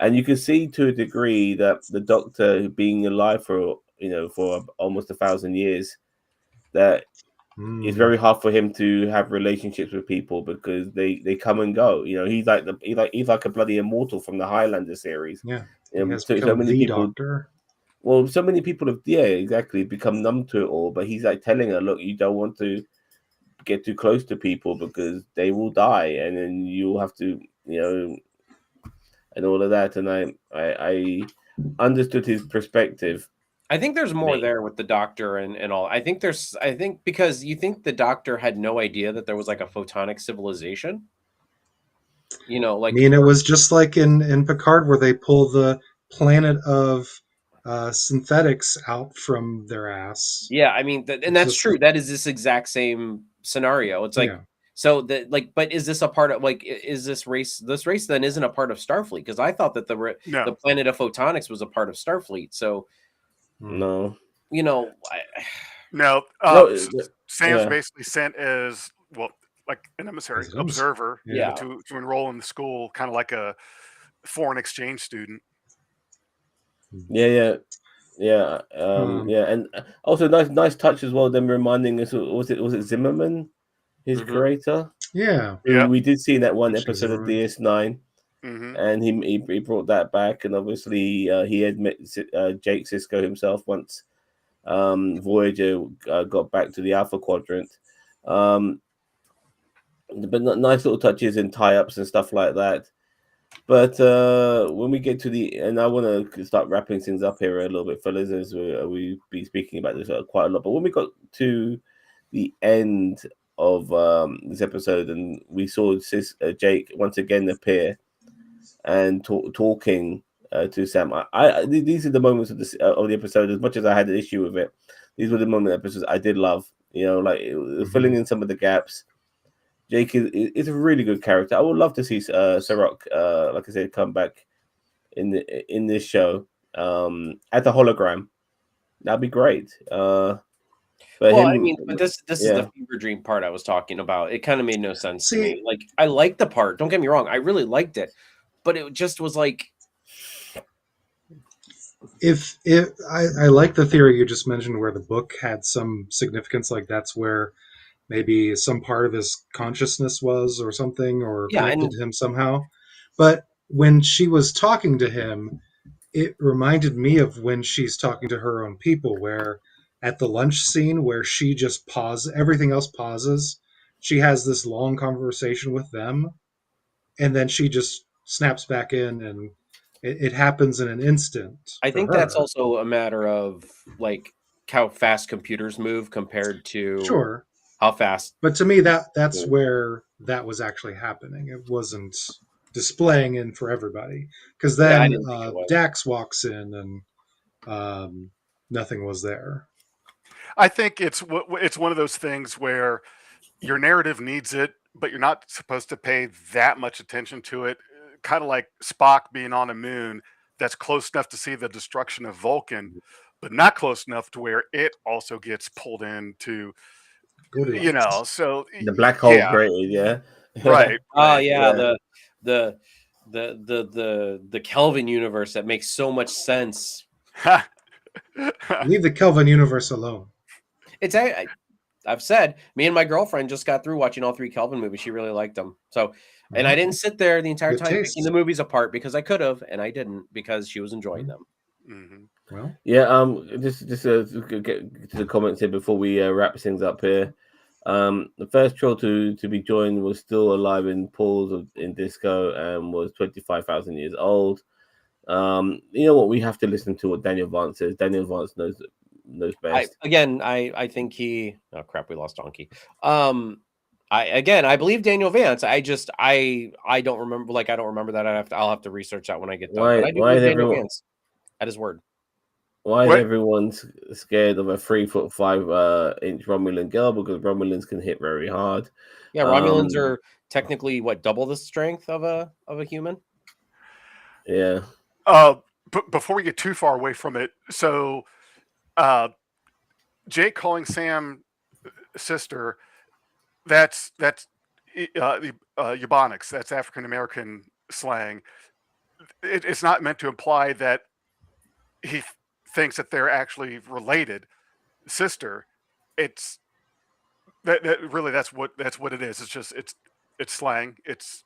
and you can see to a degree that the Doctor, being alive for for almost 1,000 years, that it's Hmm. very hard for him to have relationships with people because they come and go. You know, he's like a bloody immortal from the Highlander series. Yeah, he has So become many the people, Doctor. well, so many people have, yeah, exactly, become numb to it all. But he's like telling her, look, you don't want to get too close to people because they will die, and then you'll have to, and all of that. And I understood his perspective. I think there's more Me, there with the Doctor and all. I think because you think the Doctor had no idea that there was like a photonic civilization. You know, I like, mean, it was just like in Picard where they pull the planet of synthetics out from their ass. yeah, I mean, and It's that's just true. That is this exact same scenario. It's like, yeah, so that, like, but is this a part of, like, is this race? This race then isn't a part of Starfleet, because I thought that the No, planet of photonics was a part of Starfleet. So, hmm. no, you know, no. no, Sam's yeah. basically sent as well, like an emissary As an observer yeah. yeah. to enroll in the school, kind of like a foreign exchange student. Yeah, yeah, yeah, Um, yeah, and also nice touch as well. Them reminding us, was it Zimmerman, his Hmm. creator, yeah, who Yep. we did see in that one Richie episode of Zimmerman. DS9, Hmm. and he brought that back, and obviously he admits Jake Sisko himself once Voyager got back to the Alpha Quadrant. Um, but nice little touches and tie-ups and stuff like that. But when we get to the, and I want to start wrapping things up here a little bit, fellas, as we be speaking about this quite a lot. But when we got to the end of this episode, and we saw Jake once again appear and talking to Sam, these are the moments of the episode. As much as I had an issue with it, these were the episodes I did love. You know, like filling Hmm. in some of the gaps. Jake is a really good character. I would love to see Sarok, like I said, come back in this show as a hologram. That'd be great. But Well, I him, mean, but this is the yeah, fever dream part I was talking about. It kind of made no sense to See, me. Like, I liked the part. Don't get me wrong. I really liked it, but it just was like, if I like the theory you just mentioned, where the book had some significance, like that's where maybe some part of his consciousness was or something, or Yeah, connected and to him somehow. But when she was talking to him, it reminded me of when she's talking to her own people, where at the lunch scene where she just pauses, everything else pauses. She has this long conversation with them, and then she just snaps back in, and it happens in an instant I for think that's her. also a matter of like how fast computers move compared to Sure, how fast. but to me that's where that was actually happening. It wasn't displaying in for everybody, because Yeah, I then didn't think it was. Dax walks in and nothing was there. I think it's one of those things where your narrative needs it, but you're not supposed to pay that much attention to it. Kind of like Spock being on a moon that's close enough to see the destruction of Vulcan, but not close enough to where it also gets pulled into, Goldilocks. so The black hole yeah, created, yeah. right, Oh right. yeah, Yeah. the the Kelvin universe that makes so much sense. Leave the Kelvin universe alone. It's I've said, me and my girlfriend just got through watching all 3 Kelvin movies. She really liked them. So, and I didn't sit there the entire Good time picking the taste. movies apart because I could have, and I didn't because she was enjoying them. Mhm. Well, Yeah, just to get to the comments here before we wrap things up here. The first troll to be joined was still alive in pools in disco and was 25,000 years old. You know what? We have to listen to what Daniel Vance says. Daniel Vance knows best. I think he. Oh crap, we lost Donkey. I believe Daniel Vance. I don't remember. Like I don't remember that. I'll have to research that when I get done. But I do Why believe is Daniel everyone Vance at his word. why is What? everyone scared of a 3'5" Romulan girl? Because Romulans can hit very hard. Yeah, Romulans are technically what, double the strength of a human. Yeah. Before we get too far away from it, so Jake calling Sam sister, that's Ebonics. That's African American slang. It's not meant to imply that he thinks that they're actually related. Sister, it's that really that's what it is. It's just it's slang. It's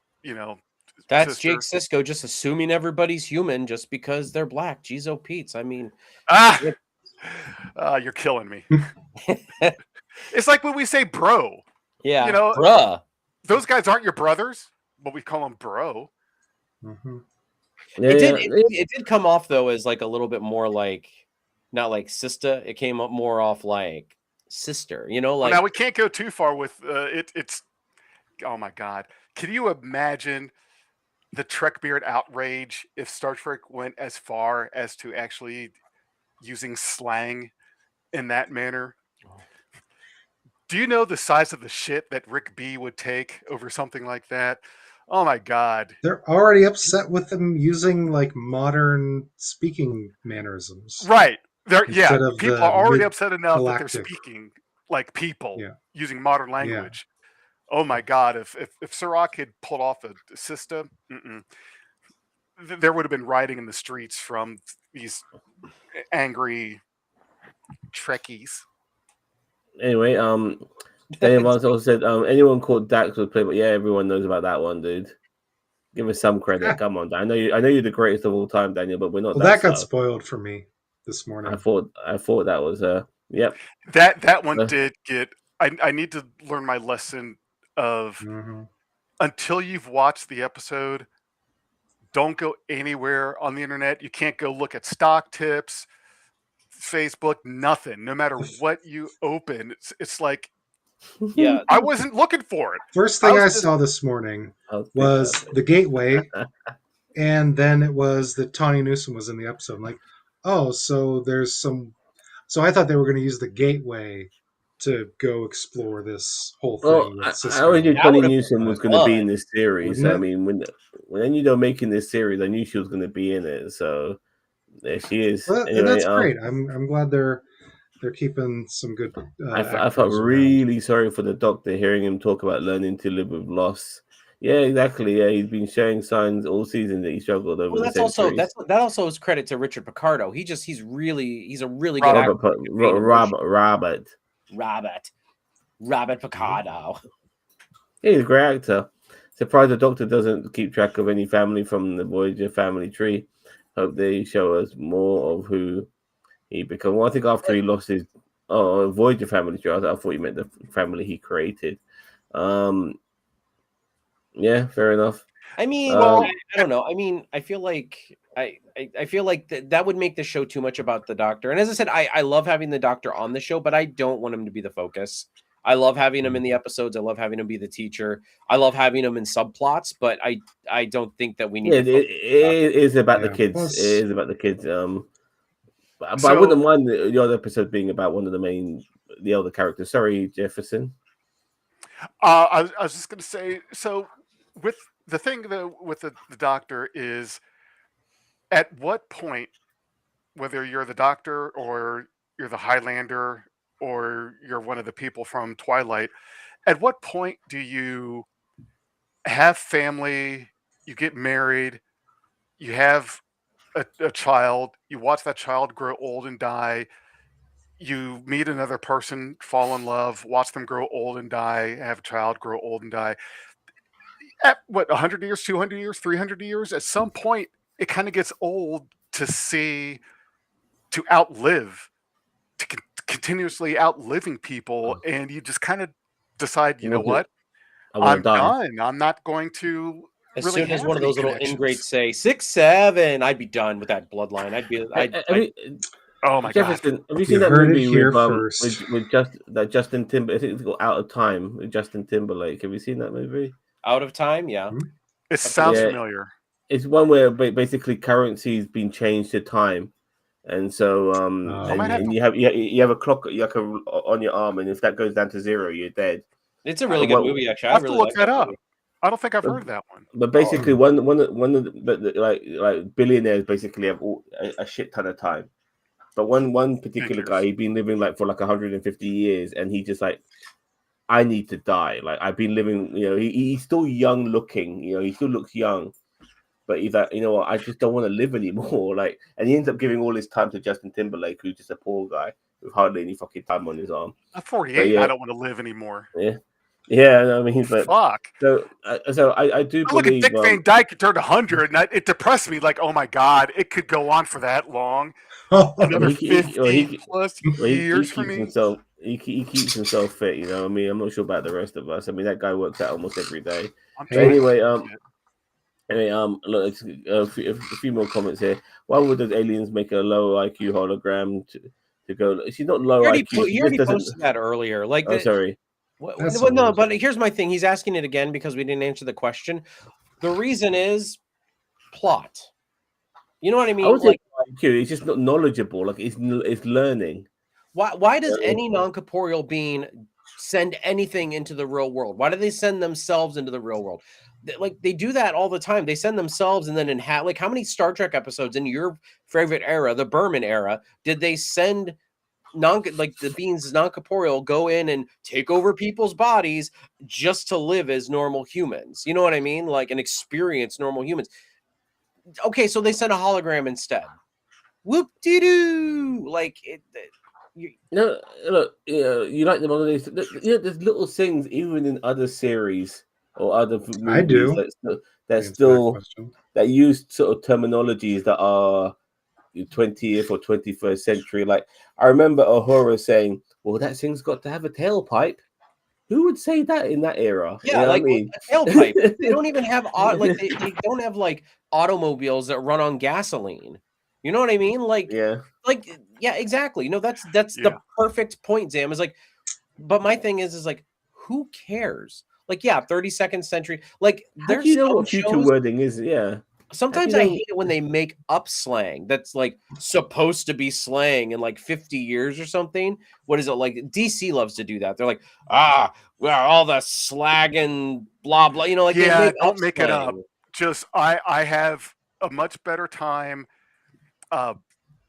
That's sister. Jake Sisko just assuming everybody's human just because they're black. Jeez, oh Pete's. I mean, Ah, you're killing me. It's like when we say bro. yeah, You know, bruh. those guys aren't your brothers, but we call them bro. mm-hmm. Yeah, It did come off though as like a little bit more like, not like sister. It came up more off like sister. Well, Like now we can't go too far with it. It's oh my god. Can you imagine the Trekbeard outrage if Star Trek went as far as to actually using slang in that manner? Do you know the size of the shit that Rick B would take over something like that? Oh my god. They're already upset with them using like modern speaking mannerisms Right. Yeah, instead of people are the already mid upset enough that they're galactic. speaking like people Yeah, using modern yeah. language. Oh my god, if Sirach had pulled off a system, there would have been rioting in the streets from these angry Trekkies. Anyway, Daniel Vance also said, anyone called Dax was played, but yeah, everyone knows about that one, dude. Give us some credit. Come on, I know you're the greatest of all time, Daniel, but we're not Well, that that got slow. spoiled for me this I morning. thought that was yep. That one did get. I need to learn my lesson of Mm-hmm. until you've watched the episode, don't go anywhere on the internet. You can't go look at stock tips, Facebook, nothing. No matter what you open, it's like yeah, I wasn't looking for it. First I thing was I just saw this morning was was the gateway, and then it was that Tawny Newsom was in the episode. I'm like, oh, so there's some. So I thought they were going to use the gateway to go explore this whole Well, thing with I always knew Cisco. that Connie would have Newsom been was going to be fun. in this series. Wouldn't I it? mean, when I knew they were making this series, I knew she was going to be in it. So there she is. Well, and Anyway, that's great. I'm glad they're keeping some good I felt actors around. really sorry for the doctor hearing him talk about learning to live with loss. Yeah, exactly. Yeah, he's been showing signs all season that he struggled over Well, the centuries. that also is credit to Richard Picardo. He's a really good actor. Robert. Conveying emotion. Robert. Robert. Robert Picardo. He's a great actor. Surprised the Doctor doesn't keep track of any family from the Voyager family tree. Hope they show us more of who he became. Well, I think after he lost his Voyager family tree, I thought you meant the family he created. Yeah, fair enough. I mean, Well, I don't know. I mean, I feel like I feel like that would make the show too much about the Doctor. And as I said, I love having the Doctor on the show, but I don't want him to be the focus. I love having him in the episodes. I love having him be the teacher. I love having him in subplots, but I don't think that we need Yeah, to it is about the Yeah, kids. plus- It is about the kids. But I So- wouldn't mind the other episode being about one of the elder characters. Sorry, Jefferson. I was just going to say, so with the thing with the Doctor is, at what point, whether you're the Doctor or you're the Highlander or you're one of the people from Twilight, at what point do you have family, you get married, you have a child, you watch that child grow old and die, you meet another person, fall in love, watch them grow old and die, have a child, grow old and die. At what, 100 years, 200 years, 300 years? At some point, it kind of gets old to see, to outlive, to continuously outliving people. And you just kind of decide, you know what? I want to I'm die. done. I'm not going to as really soon as have one of any those little connections. ingrates say 6, 7, I'd be done with that bloodline. Oh my God. Jefferson, have you seen You that heard it movie here with first. Justin Timber? I think it's called Out of Time with Justin Timberlake. Have you seen that movie? Out of time, yeah. It sounds Yeah. familiar. It's one where basically currency's been changed to time, and so and you have a clock on your arm, and if that goes down to 0, you're dead. It's a really good movie, actually. I I have to really look like that up. movie. I don't think I've heard of that one. But basically, one of the like billionaires basically have a shit ton of time. But one particular guy, he'd been living like for like 150 years, and he just like, I need to die. Like I've been living, he's still young looking, he still looks young, but he's like, you know what, I just don't want to live anymore. Like, and he ends up giving all his time to Justin Timberlake, who's just a poor guy with hardly any fucking time on his arm. I'm 48. I don't want to live anymore. Yeah. I mean, but fuck. So I do I look believe at Dick Van Dyke turned 100, and it depressed me. Like, oh my God, it could go on for that long. Another 50 plus years for me. He keeps himself fit. I mean, I'm not sure about the rest of us. I mean, that guy works out almost every day. But anyway, look, a few more comments here. Why would the aliens make a low IQ hologram to go? She's not low IQ. He already posted that earlier. Like, sorry. No, but here's my thing. He's asking it again because we didn't answer the question. The reason is plot. You know what I mean? I would like IQ. He's just not knowledgeable. Like it's learning. Why does any non-corporeal being send anything into the real world? Why do they send themselves into the real world? Like they do that all the time. They send themselves, and then like how many Star Trek episodes in your favorite era, the Berman era, did they send the beings non-corporeal go in and take over people's bodies just to live as normal humans? You know what I mean? Like and experience normal humans. Okay, so they sent a hologram instead. Whoop-de-doo! Like it. No, look, you like them on these. There's little things even in other series or other movies I do. that use sort of terminologies that are 20th or 21st century. Like I remember Uhura saying, "Well, that thing's got to have a tailpipe." Who would say that in that era? Yeah, like I mean? A tailpipe. They don't even have they don't have like automobiles that run on gasoline. You know what I mean? Like yeah, exactly. No, that's the perfect point, Zam. Is like, but my thing is like, who cares? Like, yeah, 32nd century. Like, there's what future wording is. Yeah. Sometimes I hate it when they make up slang that's like supposed to be slang in like 50 years or something. What is it like? DC loves to do that. They're like, well, all the slagging blah blah. Like don't make it up. Just I have a much better time.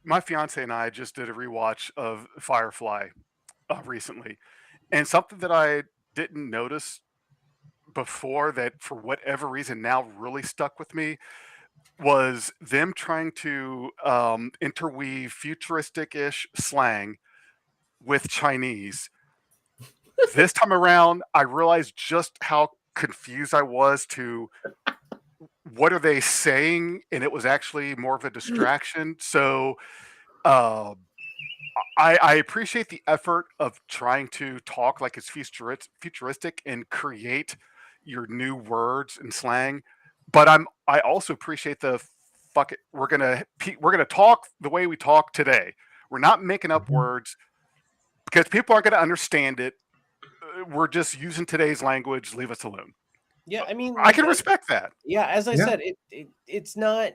My fiance and I just did a rewatch of Firefly recently, and something that I didn't notice before that for whatever reason now really stuck with me was them trying to interweave futuristic-ish slang with Chinese. This time around, I realized just how confused I was to what are they saying, and it was actually more of a distraction. So uh, I appreciate the effort of trying to talk like it's futuristic and create your new words and slang, but I also appreciate the fuck it. We're gonna talk the way we talk today. We're not making up Mhm. words because people aren't going to understand it. We're just using today's language. Leave us alone. Yeah, I mean, I like, can respect that. yeah, as I Yeah. said, it's not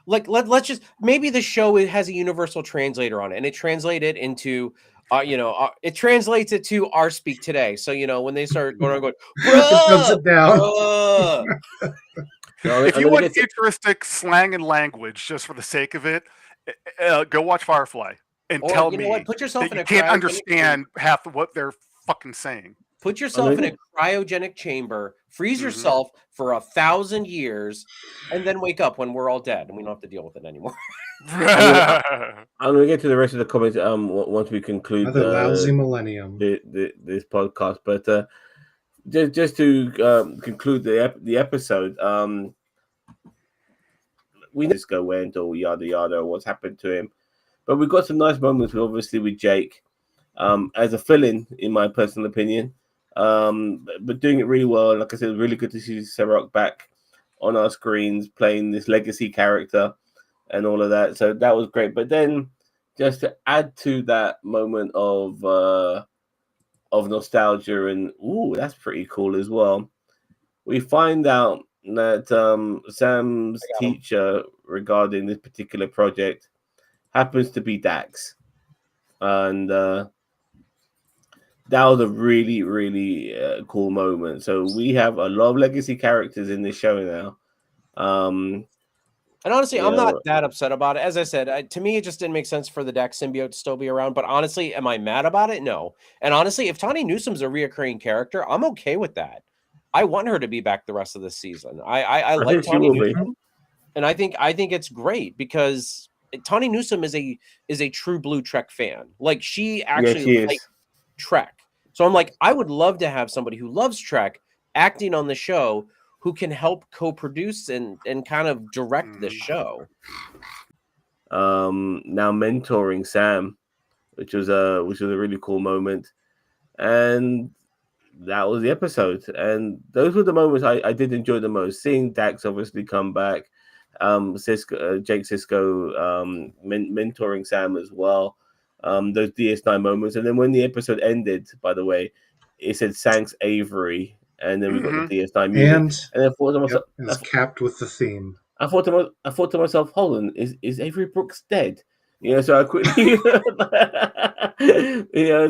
like let's just maybe the show has a universal translator on it, and it translated into it translates it to our speak today. So when they start going on going, It dumps bruh, it down. bruh. So If I'm you gonna want get to. futuristic slang and language just for the sake of it, go watch Firefly and Or tell you know what? me Put yourself that in you a can't cryogenic chamber. understand half of what they're fucking saying. Put I'm yourself gonna in a get. cryogenic chamber, freeze Hmm yourself for 1,000 years, and then wake up when we're all dead and we don't have to deal with it anymore. I'm gonna. I'm gonna get to the rest of the comments. Once we conclude Another lousy millennium. this podcast, but just to conclude the episode, we know Cisco went or yada yada, or what's happened to him, but we got some nice moments, obviously, with Jake, as a fill-in, in my personal opinion, but doing it really well. Like I said, really good to see Serok back on our screens playing this legacy character and all of that. So that was great. But then, just to add to that moment of nostalgia and ooh, that's pretty cool as well. We find out that Sam's I got him. teacher regarding this particular project happens to be Dax, and that was a really, really cool moment. So we have a lot of legacy characters in this show now. Um, And honestly, you I'm not know, that upset about it. As I said, to me, it just didn't make sense for the Dex symbiote to still be around. But honestly, am I mad about it? No. And honestly, if Tawny Newsom's a reoccurring character, I'm okay with that. I want her to be back the rest of the season. I I like think she Tawny will be. Newsom, and I think it's great because Tawny Newsom is a true blue Trek fan. Like she Yeah, actually she likes is. Trek. So I'm like, I would love to have somebody who loves Trek acting on the show who can help co-produce and kind of direct the hmm show. Now mentoring Sam, which was a really cool moment, and that was the episode. And those were the moments I did enjoy the most. Seeing Dax obviously come back, Jake Sisko, mentoring Sam as well. Those DS9 moments, and then when the episode ended, by the way, it said thanks Avery, and then we got the hmm DS9 music, And and then I thought to yep, myself, it's capped with the theme. I thought to myself, hold on, is Avery Brooks dead? So I quickly,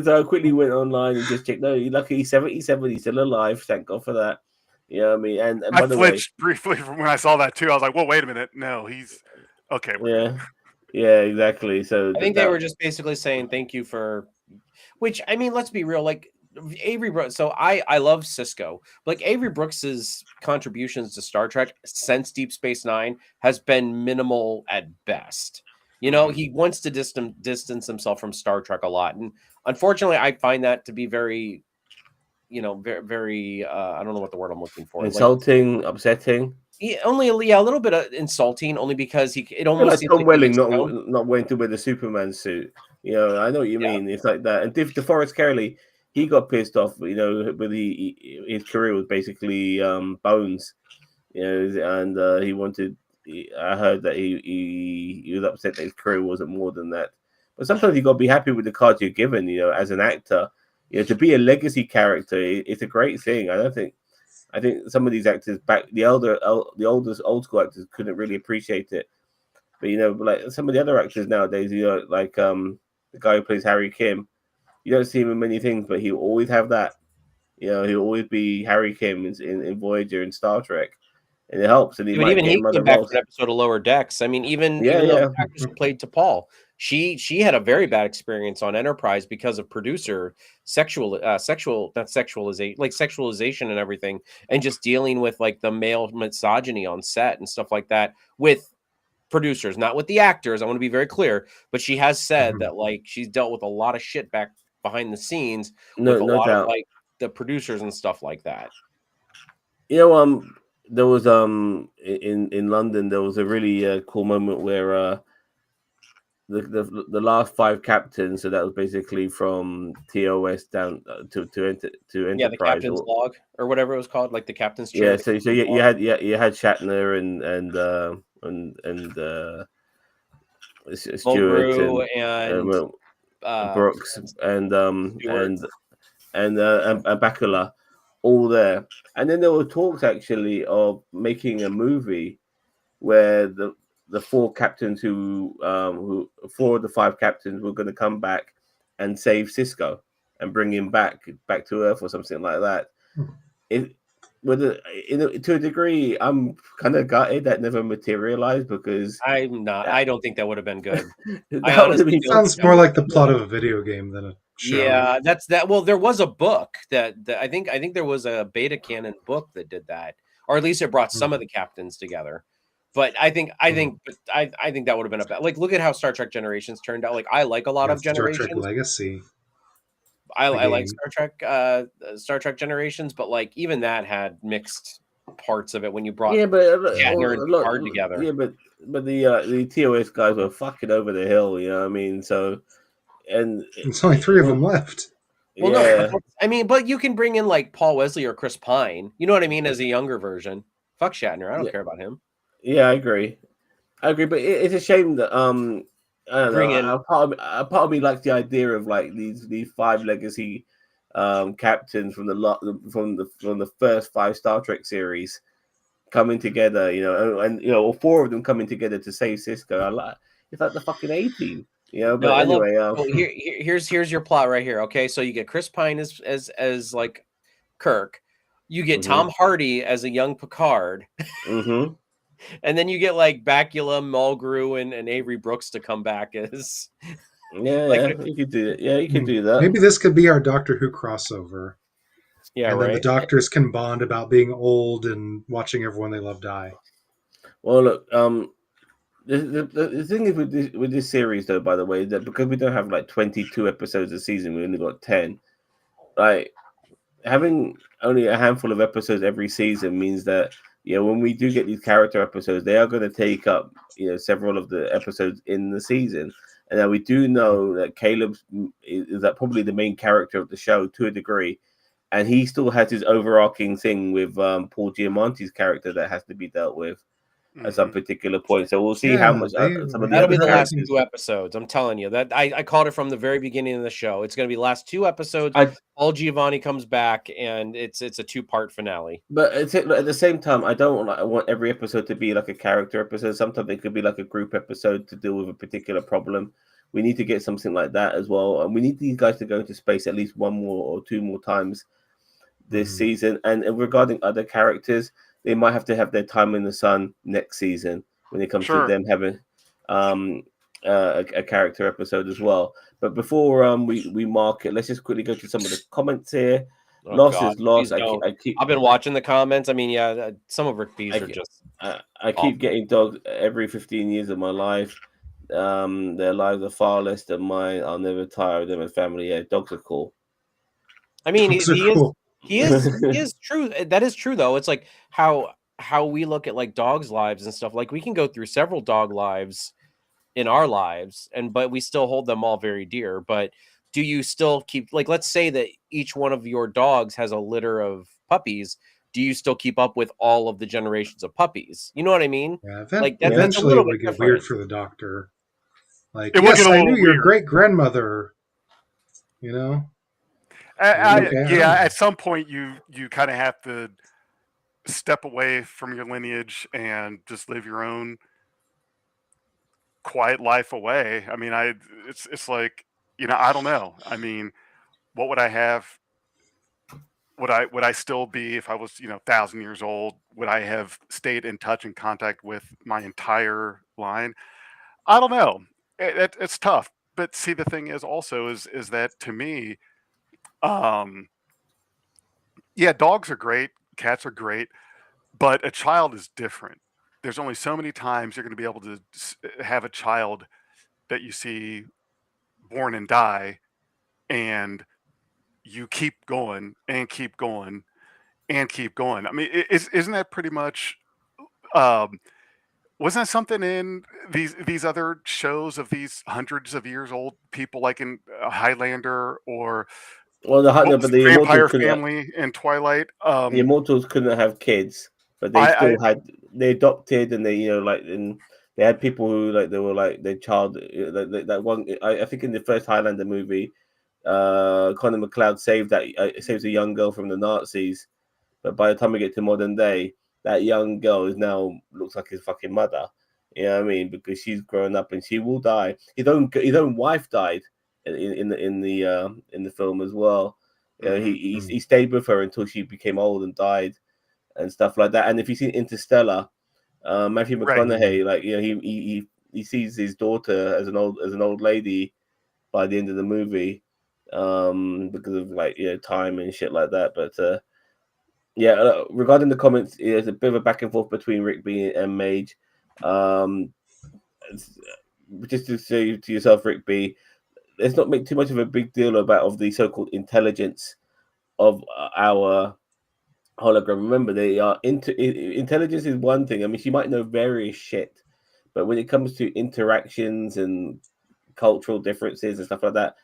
so I quickly went online and just checked. No, he's lucky, he's 77, he's still alive. Thank God for that. You know what I mean? And I by the way, flinched briefly from when I saw that too. I was like, "Well, wait a minute. No, he's okay. We're good." yeah, yeah, exactly. So I think they were just basically saying thank you for, which I mean, let's be real, like Avery Brooks. So I love Cisco. Like Avery Brooks's contributions to Star Trek since Deep Space Nine has been minimal at best. hmm He wants to distance himself from Star Trek a lot, and unfortunately, I find that to be very, very, very. I don't know what the word I'm looking for. Like insulting, upsetting. only, yeah, a little bit insulting, only because it I feel almost like seems Tom like he Welling makes his own. not wanting to wear the Superman suit. I know what you Yeah. mean. It's like that. And DeForest Kelly, he got pissed off. With his career was basically bones. And he wanted. I heard that he was upset that his career wasn't more than that. But sometimes you got to be happy with the cards you're given. As an actor, to be a legacy character, it's a great thing. I think some of these actors back, the oldest old school actors couldn't really appreciate it. But like some of the other actors nowadays, like the guy who plays Harry Kim, you don't see him in many things, but he'll always have that. He'll always be Harry Kim in Voyager and Star Trek, and it helps. And he But might even get he him other came back for roles. an episode of Lower Decks. I mean, even Yeah, even though yeah. the actress who played T'Pol, she had a very bad experience on Enterprise because of producer sexual not sexualization like sexualization and everything, and just dealing with like the male misogyny on set and stuff like that with producers, not with the actors. I want to be very clear, but she has said Mhm. that like she's dealt with a lot of shit back behind the scenes with No, a no lot of doubt. like the producers and stuff like that. You know, there was in London there was a really cool moment where the last 5 captains, so that was basically from TOS down to Yeah, the Enterprise. captain's log or whatever it was called, like the captain's chair. Yeah, The so captain's you log. had you had Shatner and Stewart Mulgrew and and um, Brooks what's Stewart. and Bakula all there. And then there were talks actually of making a movie where the 4 captains who 4 of the 5 captains were going to come back and save Cisco and bring him back to Earth or something like that. It to a degree, I'm kind of gutted that never materialized because I'm not. that, I don't think that would have been good. I that would have honestly been don't think Sounds that more would like have the been plot good. of a video game than a show. Yeah, that's that. Well, there was a book that I think there was a beta canon book that did that, or at least it brought some of the captains together. But I think that would have been a bad. Like, look at how Star Trek Generations turned out. Like, I like a lot Yeah, of Star Trek Generations. Legacy, the I like game. Star Trek Generations, but like even that had mixed parts of it when you brought yeah, but Shatner and a lot, Picard together. yeah, but the TOS guys were fucking over the hill, you know what I mean? So and There's only 3 of them left. Well, no, but yeah, I mean, but you can bring in like Paul Wesley or Chris Pine. You know what I mean? As a younger version. Fuck Shatner. I don't yeah, care about him. yeah, I agree, but it's a shame that I don't know. Bring in A part of me likes the idea of like these 5 legacy captains from the lot from the first 5 Star Trek series coming together, you know, and you know, or 4 of them coming together to save Cisco. It's like the fucking A-Team, you know. no. But I love. anyway, So here's your plot right here. Okay, so you get Chris Pine as like Kirk. You get Tom Hardy as a young Picard, mm-hmm. and then you get like Bakula, Mulgrew, and Avery Brooks to come back as Yeah, like yeah, you could do it. Yeah, you could do that. Maybe this could be our Doctor Who crossover. yeah, And then the right. doctors can bond about being old and watching everyone they love die. Well, look, the thing is with this series, though, by the way, that because we don't have like 22 episodes a season, we only got 10. Like having only a handful of episodes every season means that when we do get these character episodes, they are going to take up several of the episodes in the season. And now we do know that Caleb is that probably the main character of the show to a degree, and he still has his overarching thing with Paul Giamatti's character that has to be dealt with at some particular point. So we'll see how Yeah, much some of we the That'll other be haven't the heard last characters. 2 episodes. I'm telling you that I called it from the very beginning of the show. It's going to be the last 2 episodes. I Paul Giovanni comes back, and it's a 2-part finale. But at the same time, I want every episode to be like a character episode. Sometimes it could be like a group episode to deal with a particular problem. We need to get something like that as well, and we need these guys to go into space at least 1 more or 2 more times this season. And regarding other characters, they might have to have their time in the sun next season when it comes to Sure. them having a character episode as well. But before we mark it, let's just quickly go to some of the comments here. Oh Loss God, is loss. please don't. I keep I've been watching the comments. I mean, yeah, some of Rick B's are I, just I keep awful. getting dogs every 15 years of my life. Their lives are far less than mine. I'll never tire of them and family. Yeah, dogs are cool. I mean, Dogs are cool. he is true. That is true though. It's like how we look at like dogs' lives and stuff. Like we can go through several dog lives in our lives, but we still hold them all very dear. But do you still keep like let's say that each one of your dogs has a litter of puppies? Do you still keep up with all of the generations of puppies? You know what I mean? Yeah, Like Yeah. that's a eventually little it bit would get weird different. for the doctor. Like, It will get yes, a I little knew your weird. great grandmother. You know, Like, okay, I don't Yeah, know. at some point you kind of have to step away from your lineage and just live your own quiet life away. I mean, it's like, I don't know. I mean, what would I have? Would I still be if I was, 1,000 years old? Would I have stayed in touch and contact with my entire line? I don't know. It's tough. But see, the thing is also is that to me, um, yeah, dogs are great, cats are great, but a child is different. There's only so many times you're going to be able to have a child that you see born and die, and you keep going and keep going and keep going. I mean, isn't that pretty much? Um, wasn't that something in these other shows of these hundreds of years old people, like in Highlander, or Well, what no, was but it, Vampire Family in Twilight? the Immortals couldn't have kids, but they I still had they adopted, and they like and they had people who like they were like their child. That one, I think in the first Highlander movie, Conor McLeod saves a young girl from the Nazis, but by the time we get to modern day, that young girl is now looks like his fucking mother. You know what I mean? Because she's grown up and she will die. His own wife died in the film as well. You know, he stayed with her until she became old and died and stuff like that. And if you've seen Interstellar, Matthew Right. McConaughey, like he sees his daughter as an old lady by the end of the movie, because of like time and shit like that. But regarding the comments, there's a bit of a back and forth between Rigby and Mage. Um, just to say to yourself, Rigby, let's not make too much of a big deal of the so-called intelligence of our hologram. Remember, they are intelligence is one thing. I mean, she might know various shit, but when it comes to interactions and cultural differences and stuff like that,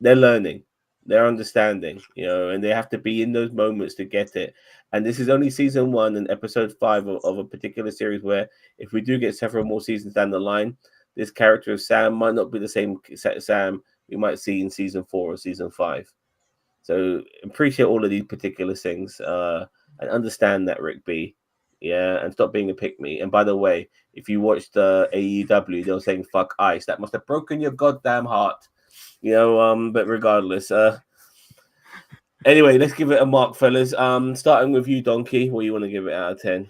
they're learning, they're understanding, and they have to be in those moments to get it. And this is only season 1 and episode 5 of a particular series where, if we do get several more seasons down the line, this character of Sam might not be the same Sam we might see in season 4 or season 5. So appreciate all of these particular things, and understand that, Rick B. Yeah, and stop being a pick me. And by the way, if you watched AEW, they were saying "fuck Ice." That must have broken your goddamn heart. But regardless, anyway, let's give it a mark, fellas. Starting with you, Donkey. What do you want to give it out of 10?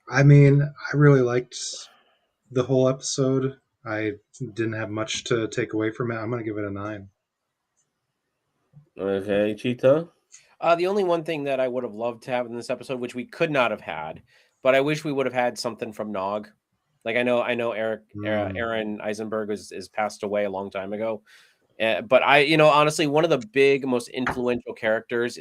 I mean, I really liked the whole episode. I didn't have much to take away from it. I'm going to give it a 9. Okay, Cheetah. The only one thing that I would have loved to have in this episode, which we could not have had, but I wish we would have had something from Nog. Like I know Aaron Eisenberg is passed away a long time ago, but honestly, one of the big, most influential characters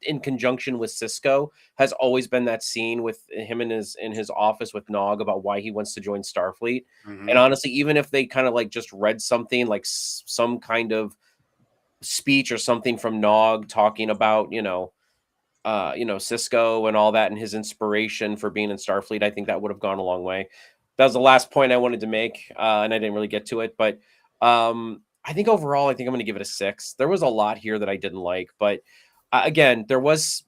in conjunction with Cisco has always been that scene with him in his office with Nog about why he wants to join Starfleet. And honestly, even if they kind of like just read something like some kind of speech or something from Nog talking about Cisco and all that and his inspiration for being in Starfleet, I think that would have gone a long way. That was the last point I wanted to make, and I didn't really get to it. But I think overall, I think I'm going to give it a 6. There was a lot here that I didn't like, but again, there was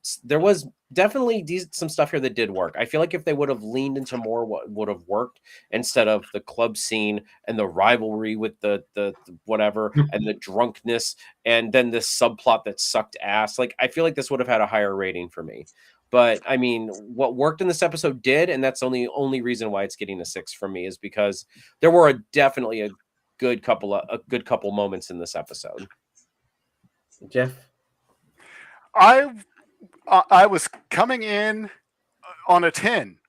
definitely some stuff here that did work. I feel like if they would have leaned into more, what would have worked instead of the club scene and the rivalry with the whatever and the drunkenness and then this subplot that sucked ass. Like I feel like this would have had a higher rating for me. But I mean, what worked in this episode did, and that's only reason why it's getting a 6 from me is because there were definitely a good couple moments in this episode. Jeff. I was coming in on a 10,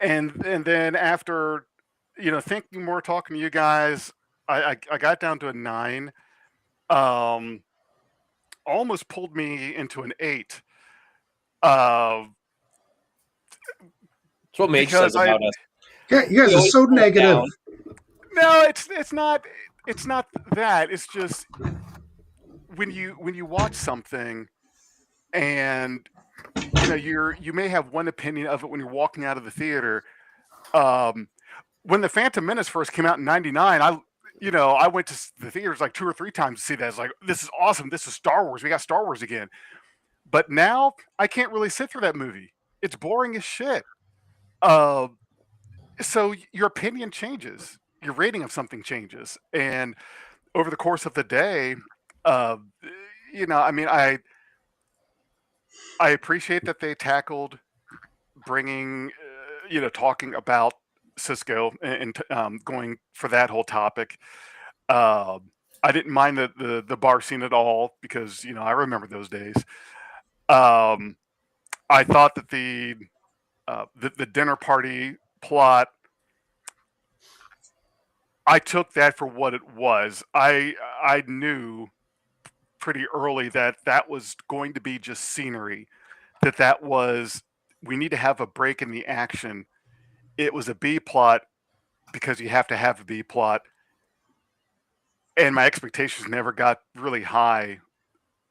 and then after thinking more, talking to you guys, I got down to a 9. Almost pulled me into an 8. That's what Mage says about us. Yeah, you guys are so negative. No, it's not that. It's just when you watch something and you may have one opinion of it when you're walking out of the theater. When the Phantom Menace first came out in '99, I went to the theaters like 2 or 3 times to see that. It's like, this is awesome. This is Star Wars. We got Star Wars again. But now I can't really sit through that movie. It's boring as shit. So your opinion changes. Your rating of something changes. And over the course of the day, I mean, I appreciate that they tackled bringing, talking about Cisco and going for that whole topic. I didn't mind the bar scene at all because I remember those days. I thought that the dinner party plot I took that for what it was. I knew pretty early that that was going to be just scenery. That was we need to have a break in the action. It was a B plot because you have to have a B plot, and my expectations never got really high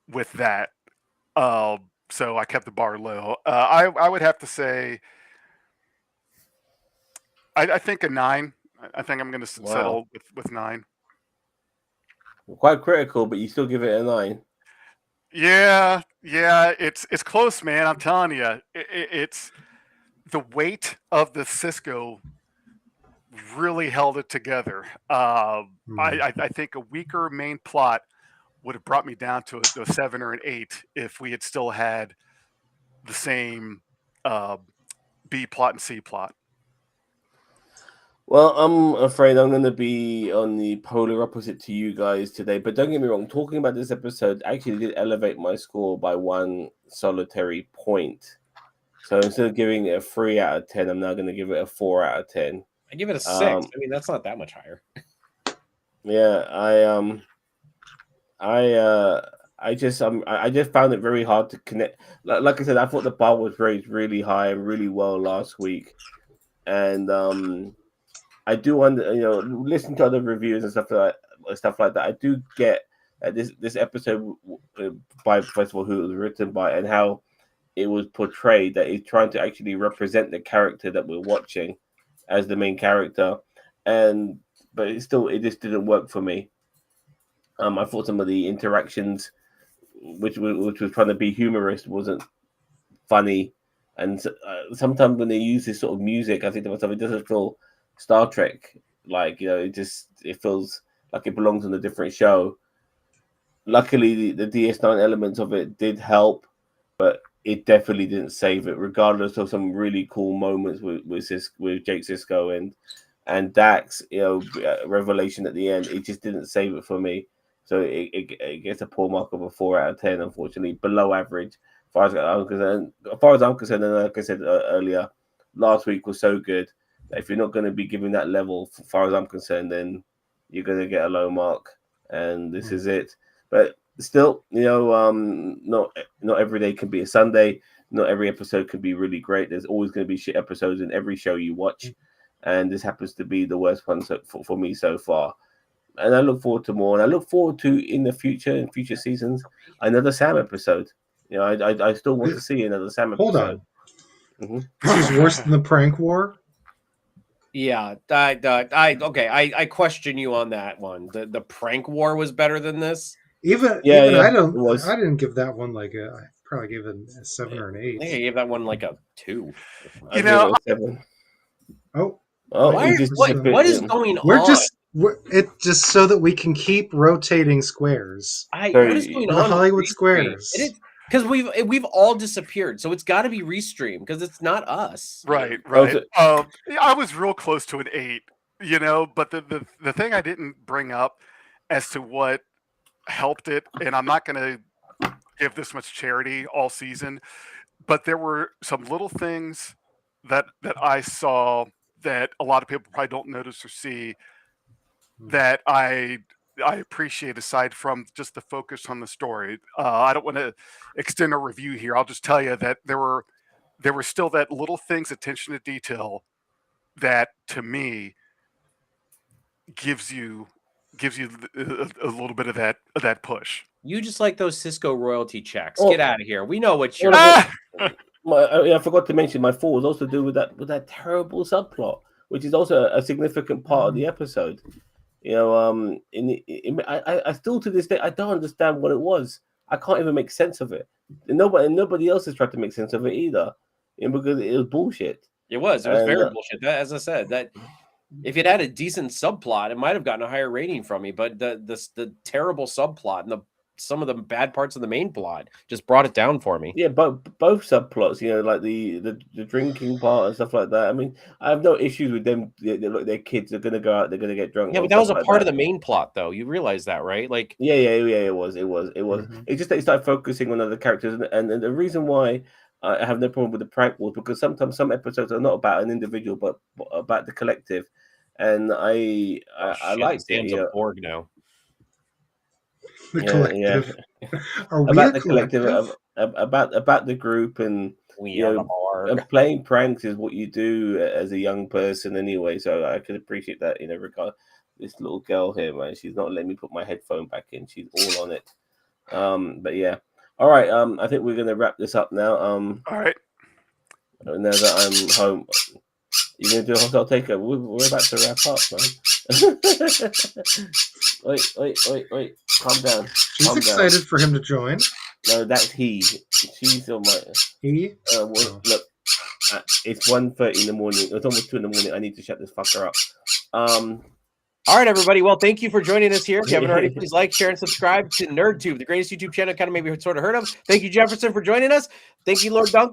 with that. So I kept the bar low. I would have to say I think a 9. I think I'm going to Wow. settle with 9. Quite critical, but you still give it a 9. Yeah, it's close, man. I'm telling you, it's the weight of the Cisco really held it together. I think a weaker main plot would have brought me down to a 7 or an 8 if we had still had the same B plot and C plot. Well, I'm afraid I'm going to be on the polar opposite to you guys today. But don't get me wrong, talking about this episode actually did elevate my score by 1 solitary point. So instead of giving it a 3 out of 10, I'm now going to give it a 4 out of 10. I give it a 6. I mean, that's not that much higher. Yeah, I just found it very hard to connect. Like I said, I thought the bar was raised really high and really well last week, and I do listen to other reviews and stuff like that. I do get this episode by first of all who it was written by and how it was portrayed, that it's trying to actually represent the character that we're watching as the main character, but it just didn't work for me. I thought some of the interactions, which was trying to be humorous, wasn't funny, and sometimes when they use this sort of music, I think to myself, it doesn't feel Star Trek like. It feels like it belongs on a different show. Luckily, the DS9 elements of it did help, but it definitely didn't save it. Regardless of some really cool moments with Jake Sisko and Dax, revelation at the end, it just didn't save it for me. So it gets a poor mark of a 4 out of 10, unfortunately, below average. As far as I'm concerned, and like I said earlier, last week was so good that if you're not going to be giving that level, as far as I'm concerned, then you're going to get a low mark, and this is it. But still, not every day can be a Sunday. Not every episode can be really great. There's always going to be shit episodes in every show you watch, and this happens to be the worst one for me so far. And I look forward to more. And I look forward to in future seasons, another Sam episode. I still want to see another Sam episode. Hold on. Mm-hmm. This is worse than the prank war. Yeah, I question you on that one. The prank war was better than this. Even I didn't give that one I probably gave it a 7 or an 8. I think I gave that one like a 2. I gave it a 7. Oh, what is going on? It just so that we can keep rotating squares. What is going on? The Hollywood squares. Because we've all disappeared, so it's got to be restreamed because it's not us. Right. I was real close to an 8, but the thing I didn't bring up as to what helped it, and I'm not going to give this much charity all season, but there were some little things that I saw that a lot of people probably don't notice or see that I appreciate, aside from just the focus on the story. I don't want to extend a review here. I'll just tell you that there were still that little things, attention to detail, that to me gives you a little bit of that push. You just like those Cisco royalty checks. Get out of here. We know what you're. I forgot to mention my 4 was also to do with that terrible subplot, which is also a significant part of the episode. I still to this day I don't understand what it was. I can't even make sense of it. And nobody else has tried to make sense of it either, because it was bullshit. It was very bullshit. That, as I said, that if it had a decent subplot, it might have gotten a higher rating from me. But the terrible subplot and some of the bad parts of the main plot just brought it down for me. Yeah, but both subplots, like the drinking part and stuff like that. I mean, I have no issues with them. Their kids are gonna go out, they're gonna get drunk. Yeah, but that was a part of the main plot, though. You realize that, right? Like, yeah, it was. Mm-hmm. It's just that they started focusing on other characters, and the reason why I have no problem with the prank was because sometimes some episodes are not about an individual, but about the collective. and I Shit, liked it. Sam's a Borg now. The Yeah. collective. Are we About a the collective, collective? about the group, and We are the Borg. and playing pranks is what you do as a young person anyway. So I could appreciate that. Regard this little girl here, man. She's not letting me put my headphone back in. She's all on it. But yeah. All right. I think we're gonna wrap this up now. All right. Now that I'm home, you're gonna do a hotel takeover. We're about to wrap up, man. Wait. Calm down. She's Calm excited down. for him to join. No, that's he. She's on my. He? Look, it's 1:30 in the morning. It's almost 2 in the morning. I need to shut this fucker up. All right, everybody. Well, thank you for joining us here. If you haven't already, please like, share, and subscribe to NerdTube, the greatest YouTube channel kind of maybe sort of heard of. Thank you, Jefferson, for joining us. Thank you, Lord Donkey.